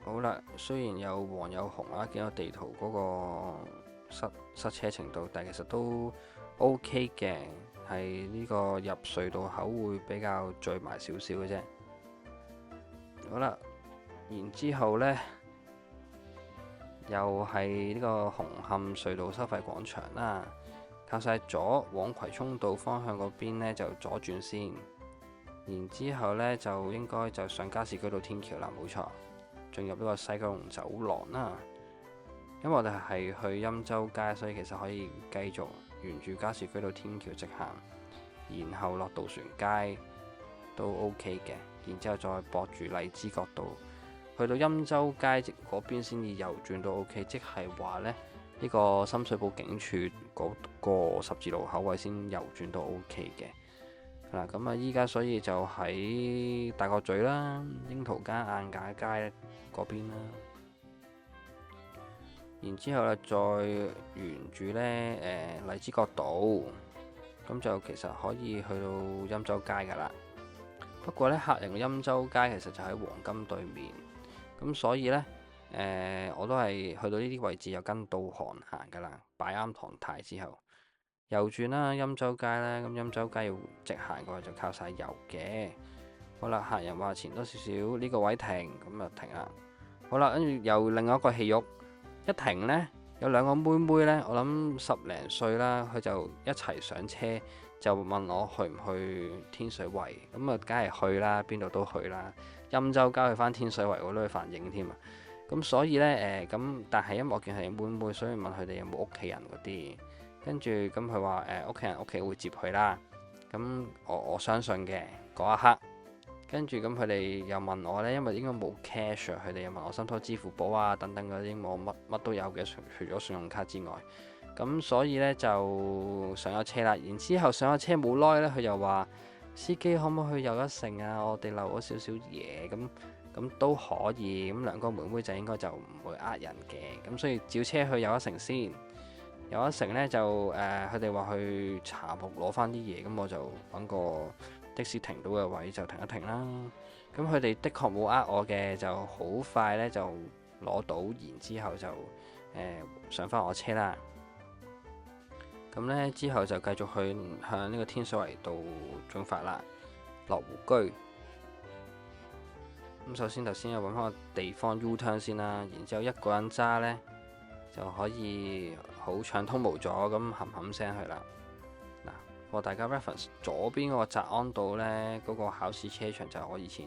好啦，雖然有黃有紅啊，見到地圖嗰個塞車程度，但係其實都 OK 嘅。係呢個入隧道口會比較聚埋少少嘅啫。好啦，然之後呢，又係呢個紅磡隧道收費廣場啦。靠晒左往葵涌道方向嗰邊呢，就左轉先。然之後呢，就應該就上加士居道天橋啦，冇錯。進入呢個西九龍走廊啦。因為我哋係去欽州街，所以其實可以繼續沿住加士居道天橋直行，然後落渡船街都 OK 嘅。然之後再駁住荔枝角道去到欽州街嗰邊先至右轉都 OK，即係話呢個深水埗警署嗰個十字路口位先右轉都 OK 嘅。嗱，咁啊依家所以就喺大角咀啦、櫻桃街、晏架街嗰邊啦。然之後咧再沿住荔枝角道，咁就其實可以去到欽州街噶啦。不過呢，客人嘅欽州街其實就喺黃金對面，咁所以呢，我都係去到呢啲位置又跟導航行噶啦，擺啱唐太之後右轉啦，欽州街啦，咁欽州街要直行過去就靠晒右嘅。好啦，客人話前多少少呢個位停，咁就停啦。好啦，跟住又另外一個戲肉，一停呢，有兩個妹妹呢，我諗10零歲啦，佢就一齊上車。就問我去唔去天水圍，咁啊，梗係去啦，邊度都去啦。欽州街去翻天水圍，我都去反映添啊。咁所以呢，咁但係因為我見係妹妹，所以問佢哋有冇屋企人嗰啲。跟住咁佢話屋企人屋企會接佢啦。咁我相信嘅嗰一刻，跟住咁佢哋又問我呢，因為應該冇 cash，佢哋又問我申唔申支付寶啊等等嗰啲，我乜都有嘅，除咗信用卡之外。咁所以呢，就上咗車啦，然之後上咗車冇耐呢，佢又話司機可唔可以去又一城啊？我哋漏咗少少嘢，咁都可以。咁兩個妹妹仔應該就唔會呃人嘅，咁所以照車去又一城先。又一城呢，就佢哋話去茶木攞翻啲嘢，咁我就揾個的士停到嘅位就停一停啦。咁佢哋的確冇呃我嘅，就好快呢就攞到，然之後就上翻我車啦。咁呢之後就繼續去向呢個天水圍道進發啦，落湖居。咁首先頭先又揾翻個地方 U turn 先啦，然之後一個人揸呢，就可以好暢通無阻咁冚聲去啦。嗱，我大家 reference 左邊嗰個澤安道呢，嗰個考試車場就係我以前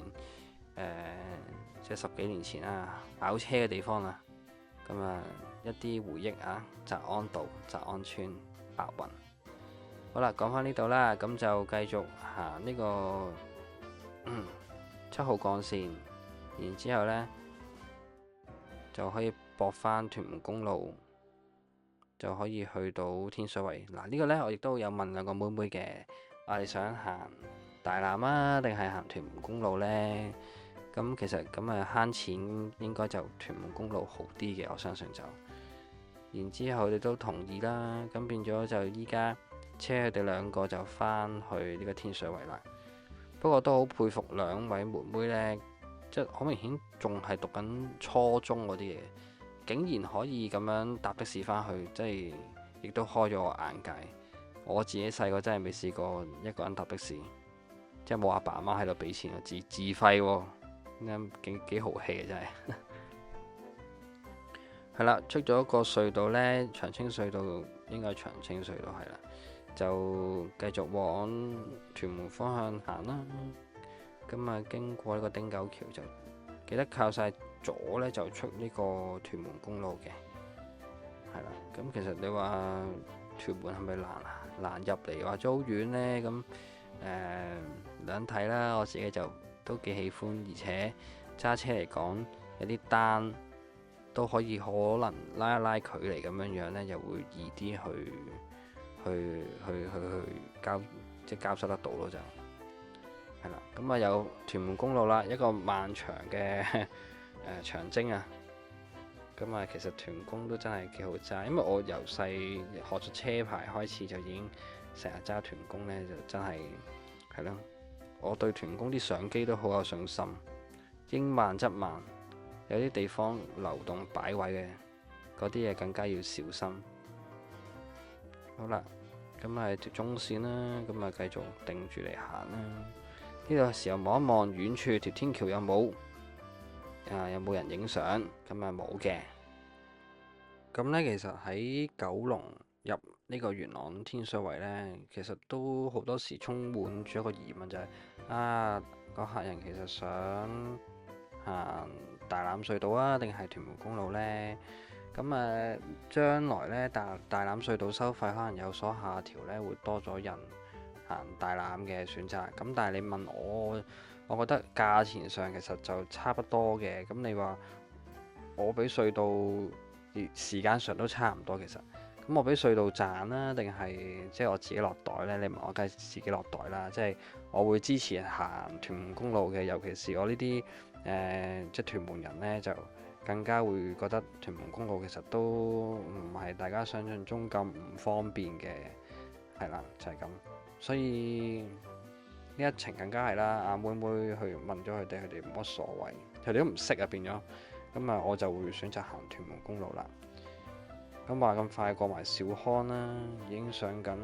即係10幾年前啊考車嘅地方啊。咁啊一啲回憶啊，澤安道、澤安村、白雲。好啦，講返呢度啦，咁就繼續行呢個7號幹線，然之後呢，就可以駁返屯門公路，就可以去到天水圍。嗱，呢個呢，我亦都有問兩個妹妹嘅，我哋想行大欖啊，定係行屯門公路呢？咁其實咁啊慳錢，應該就屯門公路好啲嘅，我相信就。然之後佢哋都同意啦，咁變咗就依家車佢哋兩個就返去呢個天水圍啦。不過都好佩服兩位妹妹呢，即係好明顯仲係讀緊初中嗰啲嘢，竟然可以咁樣搭的士返去，即係亦都開咗我眼界。我自己細個真係未試過一個人搭的士，即係冇阿爸阿媽喺度俾錢，自費喎。咁幾豪氣嘅真係，係啦，出咗個隧道呢，長青隧道應該係長青隧道係啦，就繼續往屯門方向行啦。咁啊，經過呢個汀九橋就記得靠晒左呢，就出呢個屯門公路嘅，係啦。咁其實你話屯門係咪難入嚟或者好遠呢？咁兩睇啦，我自己就都幾喜歡，而且揸車嚟講有啲單都可以可能拉一拉距離咁樣呢，又會易啲去交收得到咯，就係啦。咁啊有屯門公路啦，一個漫長嘅長征啊。咁啊其實屯公都真係幾好揸，因為我由細學咗車牌開始就已經成日揸屯公呢，就真係咯。我對屯公啲相機都好有信心，應慢則慢，有啲地方流動擺位嘅嗰啲嘢更加要小心。好啦，咁係條中線啦，咁啊繼續定住嚟行啦。呢個時候望一望遠處條天橋有冇人影相？咁啊冇嘅。咁呢，其實喺九龍入呢個元朗天水圍呢，其實都好多時充滿住一個疑問，就係個客人其實想行大欖隧道啊，定係屯門公路呢？咁將來呢，大欖隧道收費可能有所下調呢，會多咗人行大欖嘅選擇。咁但係你問我覺得價錢上其實就差不多嘅。咁你話我俾隧道時間上都差唔多，其實。咁我俾隧道賺啦，定係即係我自己落袋呢？你問我梗係自己落袋啦。即係我會支持行屯門公路嘅，尤其是我呢啲即係屯門人呢，就更加會覺得屯門公路其實都唔係大家想象中咁唔方便嘅，係啦，就係咁。所以呢一程更加係啦。阿妹妹去問咗佢哋冇乜所謂，佢哋都唔識啊，變咗咁啊，我就會選擇行屯門公路啦。咁話咁快過埋小康啦，已經上緊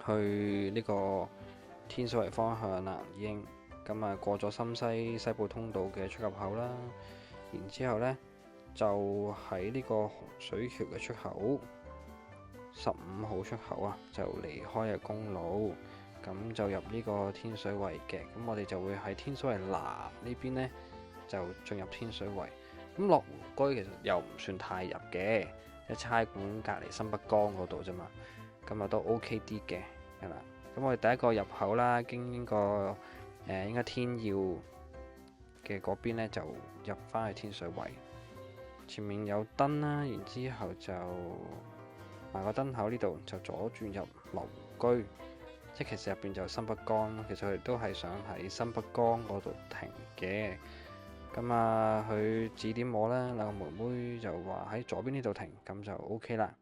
去呢個天水圍方向啦，已經咁啊過咗深西西部通道嘅出入口啦，然之後呢，就喺呢個洪水橋嘅出口15號出口啊，就離開嘅公路，咁就入呢個天水圍嘅，咁我哋就會喺天水圍南呢邊呢，就進入天水圍。咁樂湖居其實又唔算太入嘅，喺差館隔離新北江嗰度啫嘛，咁啊都 OK 啲嘅，係啦。咁我哋第一個入口啦，經呢個應該天耀嘅嗰邊呢，就入翻去天水圍，前面有燈啦，然之後就埋個燈口呢度就左轉入樂湖居，即係其實入邊就新北江，其實佢哋都係想喺新北江嗰度停嘅。咁啊，佢指點我啦，兩個妹妹就話喺左邊呢度停，咁就 OK 啦。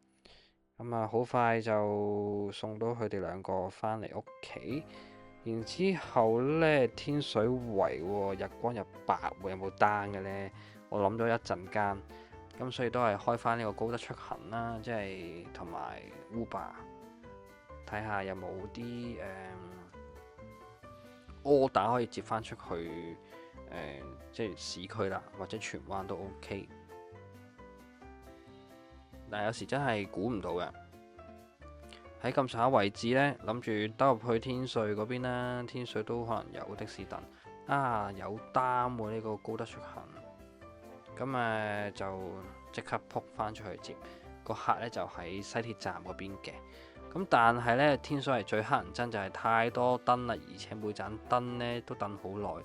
咁啊，好快就送到佢哋兩個返嚟屋企。然之後呢，天水圍喎，日光日白喎，有冇單嘅呢？我諗咗一陣間，咁所以都係開返呢個高德出行啦，即係同埋 Uber，睇下有冇啲order可以接返出去。即係市區啦，或者荃灣都 OK。但係有時真係估唔到嘅，喺咁上下位置呢，諗住兜入去天水嗰邊啦，天水都可能有的士等啊，有單喎呢個高德出行。咁就即刻撲翻出去接。個客呢就喺西鐵站嗰邊嘅。咁但係呢，天水圍最乞人憎就係太多燈啦，而且每盞燈呢都等好耐，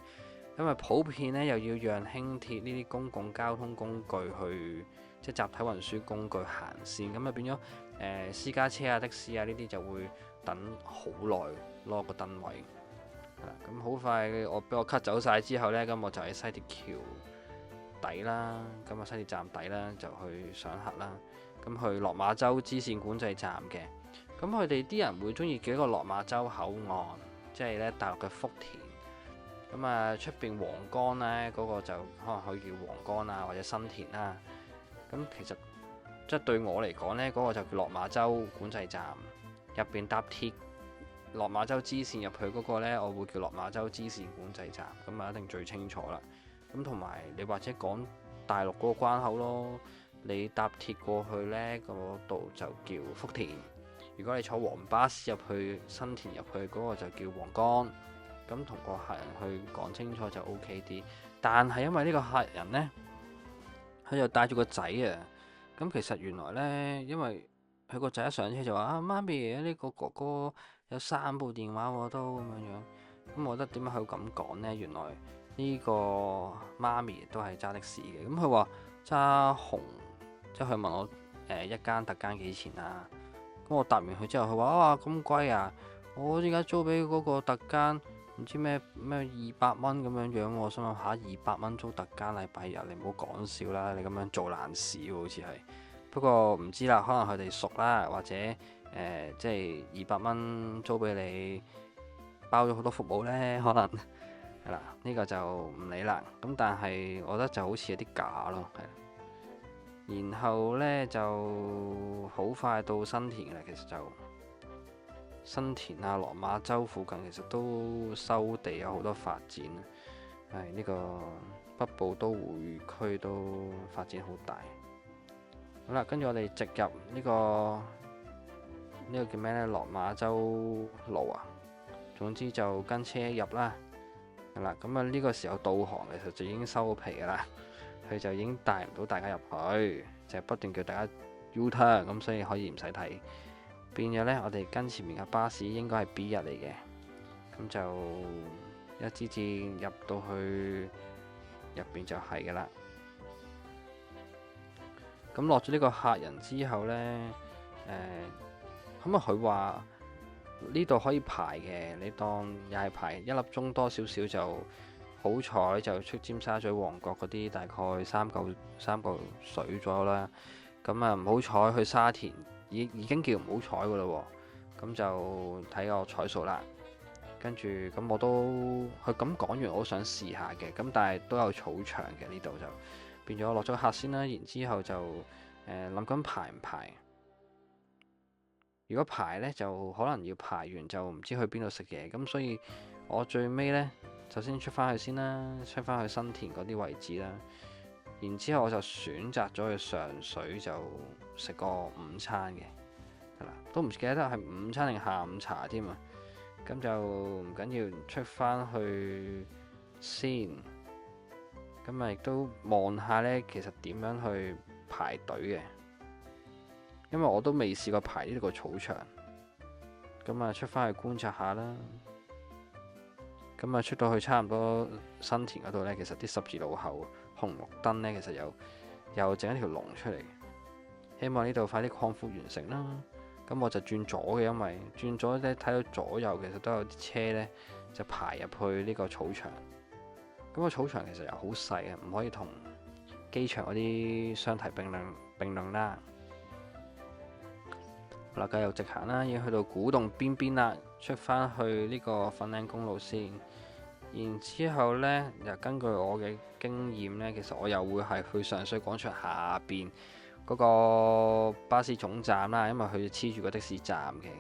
因為普遍呢又要讓輕鐵呢啲公共交通工具去即係集體運輸工具行先，咁啊變咗私家車啊、的士啊呢啲就會等好耐攞個燈位。咁好快我俾我 cut 走晒之後呢，咁我就喺西鐵橋底啦，咁啊西鐵站底啦就去上客啦。咁去落馬洲支線管制站嘅，咁佢哋啲人會中意叫一個落馬洲口岸，即係咧大陸嘅福田。咁啊出邊皇崗呢，嗰個就可能可以叫皇崗啊，或者新田啦。咁其實即係對我嚟講呢，嗰個就叫落馬洲管制站。入邊搭鐵落馬洲支線入去嗰個呢，我會叫落馬洲支線管制站。咁啊一定最清楚啦。咁同埋你或者講大陸嗰個關口咯。你搭鐵過去呢，嗰度就叫福田。如果你坐黃巴士入去新田入去嗰個就叫皇崗。咁同個客人去講清楚就 OK 啲。但係因為呢個客人呢，佢就帶住個仔啊。咁其實原來呢，因為佢個仔一上車就話啊，媽咪，呢個哥哥有3部電話我都咁樣。咁我覺得點解佢咁講呢？原來呢個媽咪都係揸的士嘅。咁佢話揸紅。即係佢問我一間特間幾錢啊？咁我答完佢之後，佢話啊咁貴啊！我依家租俾嗰個特間唔知咩200蚊咁樣樣喎。我心諗下200蚊租特間禮拜日，你唔好講笑啦！你咁樣做爛事喎，好似係。不過唔知啦，可能佢哋熟啦，或者即係200蚊租俾你包咗好多服務呢，可能係啦。呢個就唔理啦。咁但係我覺得就好似有啲假咯，係。然後呢就好快到新田啦，其實就新田啊、落馬洲附近其實都收地，有好多發展。係呢個北部都會區都發展好大。好啦，跟住我哋直入呢個叫咩呢？落馬洲路啊。總之就跟車入啦。係啦，咁啊呢個時候導航其實就已經收皮噶啦。佢就已經帶唔到大家入去，就係不斷叫大家 U-turn，咁所以可以唔使睇。變咗呢，我哋跟前面嘅巴士應該係 B1嚟嘅，咁就一支箭入到去入邊就係噶啦。咁落咗呢個客人之後呢，咁啊佢話呢度可以排嘅，你當又係排1粒鐘多少少就。好彩就出尖沙咀旺角嗰啲大概3嚿水左右啦。咁啊唔好彩去沙田已經叫唔好彩噶啦喎。咁就睇我彩數啦。跟住咁我都佢咁講完，我都想試下嘅。咁但係都有草場嘅，呢度就變咗落咗客先啦。然之後就諗緊排唔排。如果排呢，就可能要排完就唔知去邊度食嘢。咁所以我最尾呢。首先出翻去先啦，出翻去新田嗰啲位置啦。然之後我就選擇咗去上水就食個午餐嘅，係啦，都唔記得係午餐定下午茶添啊。咁就唔緊要，出翻去先。咁啊亦都望下呢，其實點樣去排隊嘅，因為我都未試過排呢個草場。咁啊出翻去觀察下啦。咁啊，出到去差唔多新田嗰度呢，其實啲十字路口紅綠燈呢，其實又整一條龍出嚟。希望呢度快啲擴闊完成啦。咁我就轉左嘅，因為轉左呢，睇到左右其實都有啲車呢，就排入去呢個草場。咁個草場其實又好細啊，唔可以同機場嗰啲相提並論啦。好啦，繼續直行啦，已經去到古洞邊邊啦。出翻去呢個粉嶺公路先，然之後呢，又根據我嘅經驗呢，其實我又會係去上水廣場下邊嗰個巴士總站啦，因為佢黐住個的士站嘅，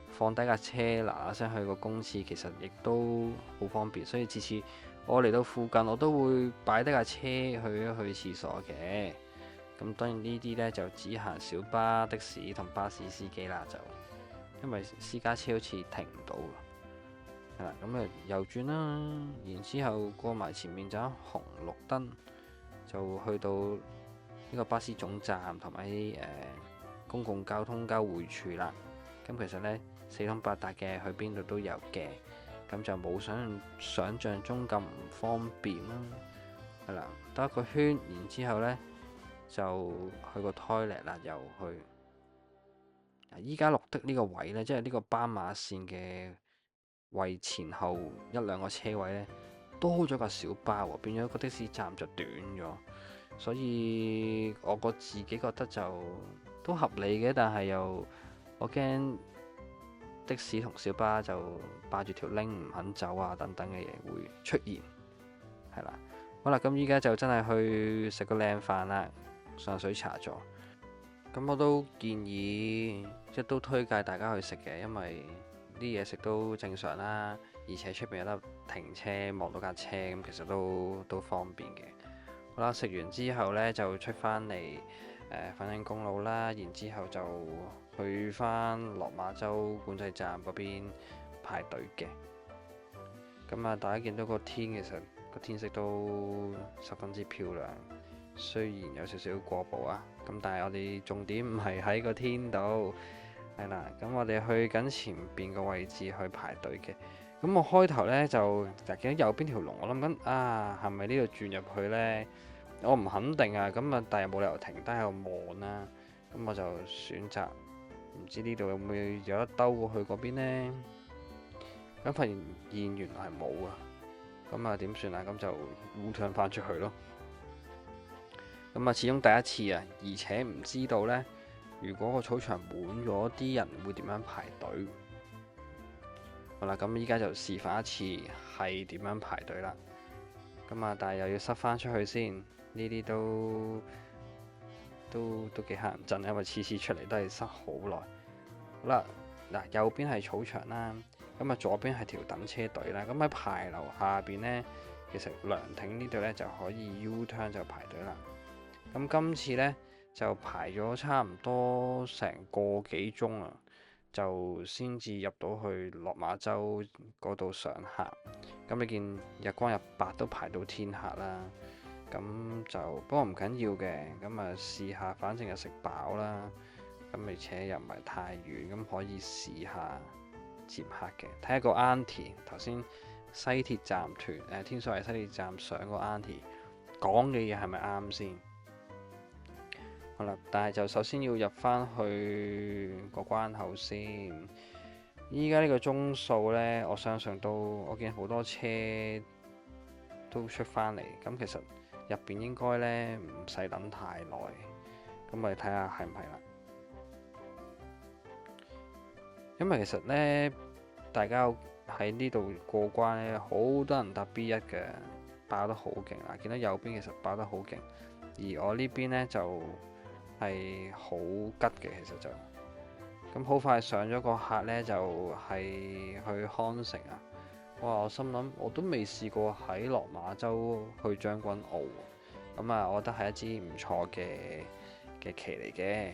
放低架車嗱嗱聲去個公廁，其實亦都好方便，所以次次我嚟到附近，我都會擺低架車去一去廁所嘅。咁當然呢啲呢，就只限小巴、的士同巴士司機啦，就。因為私家車好似停唔到，係啦，咁啊右轉啦，然之後過埋前面就紅綠燈，就去到呢個巴士總站同埋啲公共交通交匯處啦。咁其實呢，四通八達嘅，去邊度都有嘅。咁就冇想像中咁唔方便啦。係啦，兜一個圈，然之後呢，就去個 toilet 啦，又去。依家錄的呢個位呢，即係呢個斑馬線嘅位前後一兩個車位呢，多咗個小巴喎，變咗個的士站就短咗，所以我自己覺得就都合理嘅，但係又我驚的士同小巴就霸住條 link 唔肯走啊，等等嘅嘢會出現，係啦。好啦，咁依家就真係去食個靚飯啦，上水茶座。咁我都建議，即都推介大家去食嘅，因為啲嘢食都正常啦，而且出邊有得停車，望到架車，咁其實都方便嘅。好啦，食完之後呢，就出返嚟粉嶺公路啦，然之後就去返落馬洲管制站嗰邊排隊嘅。咁啊，大家見到個天，其實個天色都十分之漂亮。雖然有少少過曝啊，咁但係我哋重點唔係喺個天度，係啦。咁我哋去緊前邊個位置去排隊嘅。咁我開頭呢，就見到右邊條龍，我諗緊啊，係咪呢度轉入去呢？我唔肯定啊。咁啊，但係冇理由停低喺度望啦。咁我就選擇唔知呢度有冇有得兜過去嗰邊呢？咁發現原來係冇啊。咁啊點算啊？咁就烏turn翻出去咯。咁啊，始終第一次啊，而且唔知道呢，如果個草場滿咗，啲人會點樣排隊？好啦，咁依家就示範一次係點樣排隊啦。咁啊，但係又要塞翻出去先，呢啲都幾乞人憎，因為次次出嚟都係塞好耐。好啦，嗱，右邊係草場啦，咁啊左邊係條等車隊啦。咁喺牌樓下邊呢，其實涼亭呢度呢，就可以 U turn 就排隊啦。咁今次呢，就排咗差唔多成個幾鐘啊，就先至入到去落馬洲嗰度上客。咁你見日光日白都排到天黑啦。咁就不過唔緊要嘅，咁啊試下，反正就食飽啦。咁而且又唔係太遠，咁可以試下接客嘅。睇下個 Auntie 頭先西鐵站團天水圍西鐵站上個 Auntie 講嘅嘢係咪啱先？好啦，但係就首先要入返去個關口先。依家呢個鐘數呢，我相信我見好多車都出返嚟。咁其實入邊應該呢唔使等太耐。咁我哋睇下係唔係啦。因為其實呢，大家喺呢度過關呢，好多人搭 B1 嘅，爆得好勁啦。見到右邊其實爆得好勁，而我呢邊呢就係好吉嘅，其實就咁好快上咗個客呢，就係去康城啊！哇！我心諗我都未試過喺落馬洲去將軍澳，咁啊，我覺得係一支唔錯嘅旗嚟嘅。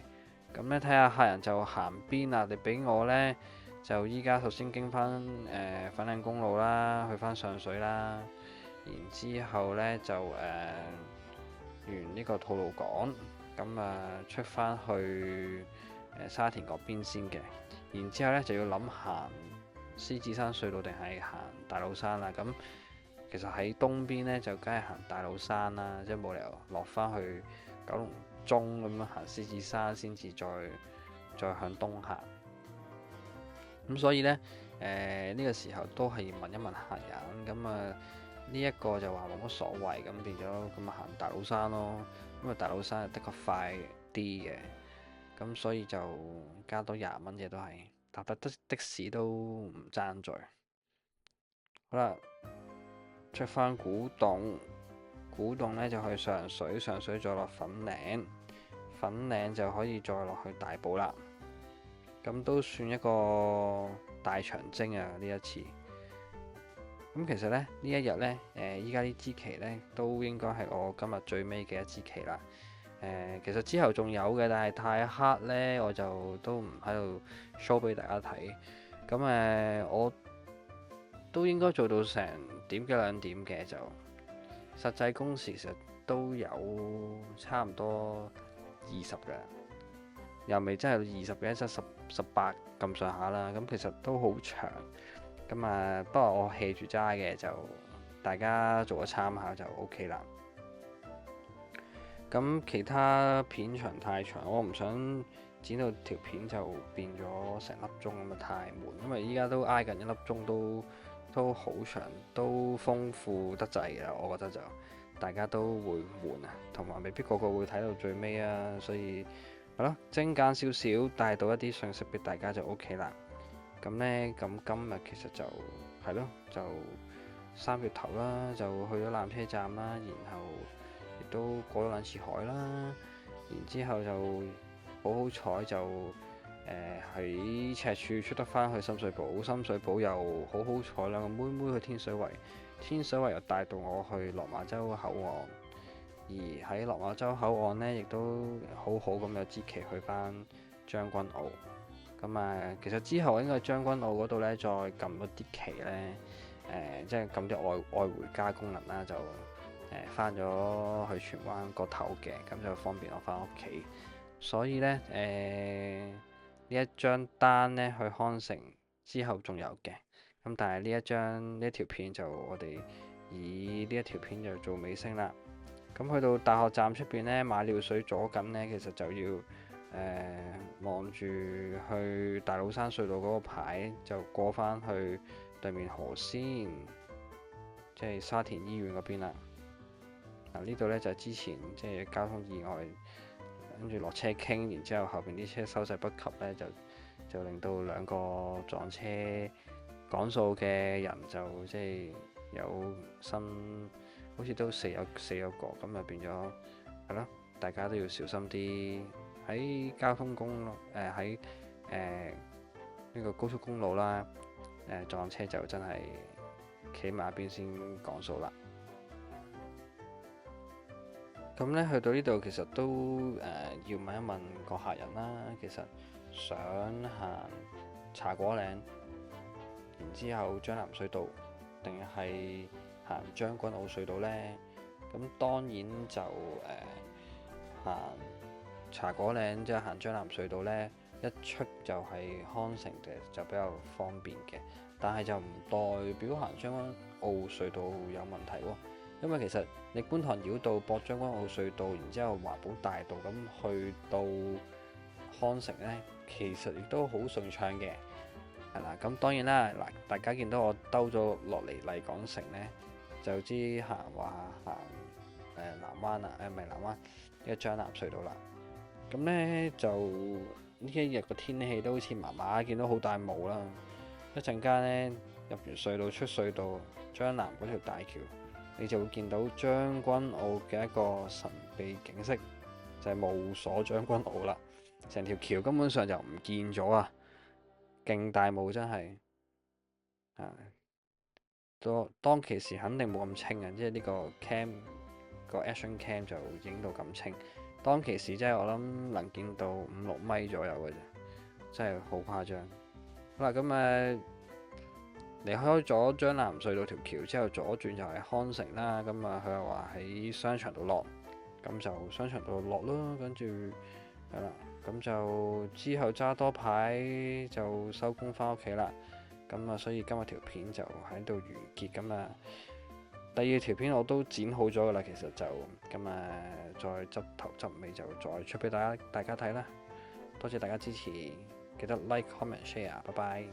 咁呢，睇下客人就行邊啦，你俾我呢，就依家首先經翻粉嶺公路啦，去翻上水啦，然之後呢，就沿呢個吐露港。咁啊，出返去沙田嗰邊先嘅，然之後呢，就要諗行獅子山隧道定係行大老山啦。咁其實喺東邊呢，就梗係行大老山啦，即係冇理由落返去九龍中咁樣行獅子山先至再向東行。咁所以呢，呢個時候都係要問一問客人。咁啊呢一個就話冇乜所謂，咁變咗咁啊行大老山咯。因為大老山的確快啲嘅，咁所以就加多20蚊嘅都係搭得的士都唔爭在。好啦，出返古洞，古洞呢就去上水，上水再落粉嶺，粉嶺就可以再落去大埔啦。咁都算一個大長征啊！呢一次。咁其實呢，呢一日呢，依家呢支旗呢，都應該係我今日最尾嘅一支旗啦。其實之後仲有嘅，但係太黑呢，我就都唔喺度 show 俾大家睇。咁我都應該做到成點幾2點嘅，就實際工時其實都有差唔多20嘅，又未真係20嘅，即係18咁上下啦。咁其實都好長。咁啊，不過我 hea 住揸嘅，就大家做個參考就 OK 啦。咁其他片長太長，我唔想剪到條片就變咗成粒鐘咁啊，太悶。因為依家都挨近1粒鐘，都好長，都豐富得滯嘅，我覺得就大家都會悶啊，同埋未必個個會睇到最尾啊，所以係咯，精簡少少，帶到一啲信息俾大家就 OK 啦。咁呢，咁今日其實就係咯，就3月頭啦，就去咗纜車站啦，然後亦都過咗2次海啦，然之後就好彩就喺赤柱出得返去深水埗，深水埗又好彩啦，個妹妹去天水圍，天水圍又帶到我去落馬洲口岸，而喺落馬洲口岸呢，亦都好好咁有支旗去返將軍澳。咁啊，其實之後應該將軍澳嗰度呢，再撳多啲旗呢，即係撳啲愛回家功能啦，就翻咗去荃灣個頭嘅，咁就方便我翻屋企。所以呢，呢一張單呢，去康城之後仲有嘅，咁但係呢一條片就我哋以呢一條片就做尾聲啦。咁去到大學站出邊呢，買尿水左緊呢，其實就要望住去大老山隧道嗰個牌，就過返去對面河先，即係沙田醫院嗰邊啦。嗱，呢度呢，就係之前即係交通意外，跟住落車傾，然之後後邊啲車收勢不及呢，就令到2個撞車趕數嘅人就即係有心，好似都死咗個，咁就變咗係咯，大家都要小心啲。喺交通公路喺呢個高速公路啦，撞車就真係企埋一邊先講數啦。咁呢，去到呢度其實都要問一問個客人啦。其實想行茶果嶺，然之後將藍隧道，定係行將軍澳隧道呢？咁當然就行茶果嶺，即係行將藍隧道呢，一出就係康城嘅，就比較方便嘅。但係就唔代表行將軍澳隧道有問題喎，因為其實你觀塘繞道駁將軍澳隧道，然之後華寶大道咁去到康城呢，其實亦都好順暢嘅。係啦，咁當然啦，嗱，大家見到我兜咗落嚟麗港城呢，就知行南灣啦，唔係南灣，呢個將藍隧道啦。咁呢，就呢一日個天氣都好似麻麻，見到好大霧啦。一陣間呢，入完隧道出隧道，將藍嗰條大橋，你就會見到將軍澳嘅一個神秘景色，就係霧鎖將軍澳啦。成條橋根本上就唔見咗啊！勁大霧真係當其時肯定冇咁清啊，即係呢個 cam 個 action cam 就影到咁清。當其時真係我諗能見到5-6米左右嘅啫，真係好誇張。好啦，咁離開咗將藍隧道條橋之後，左轉就係康城啦。咁佢又話喺商場度落，咁就商場度落咯。跟住係啦，咁就之後揸多排就收工返屋企啦。咁所以今日條片就喺度完結咁啊。第2條片我都剪好咗噶啦，其實就咁再執頭執尾就再出俾大家睇啦。多謝大家支持，記得 like、comment、share，拜拜。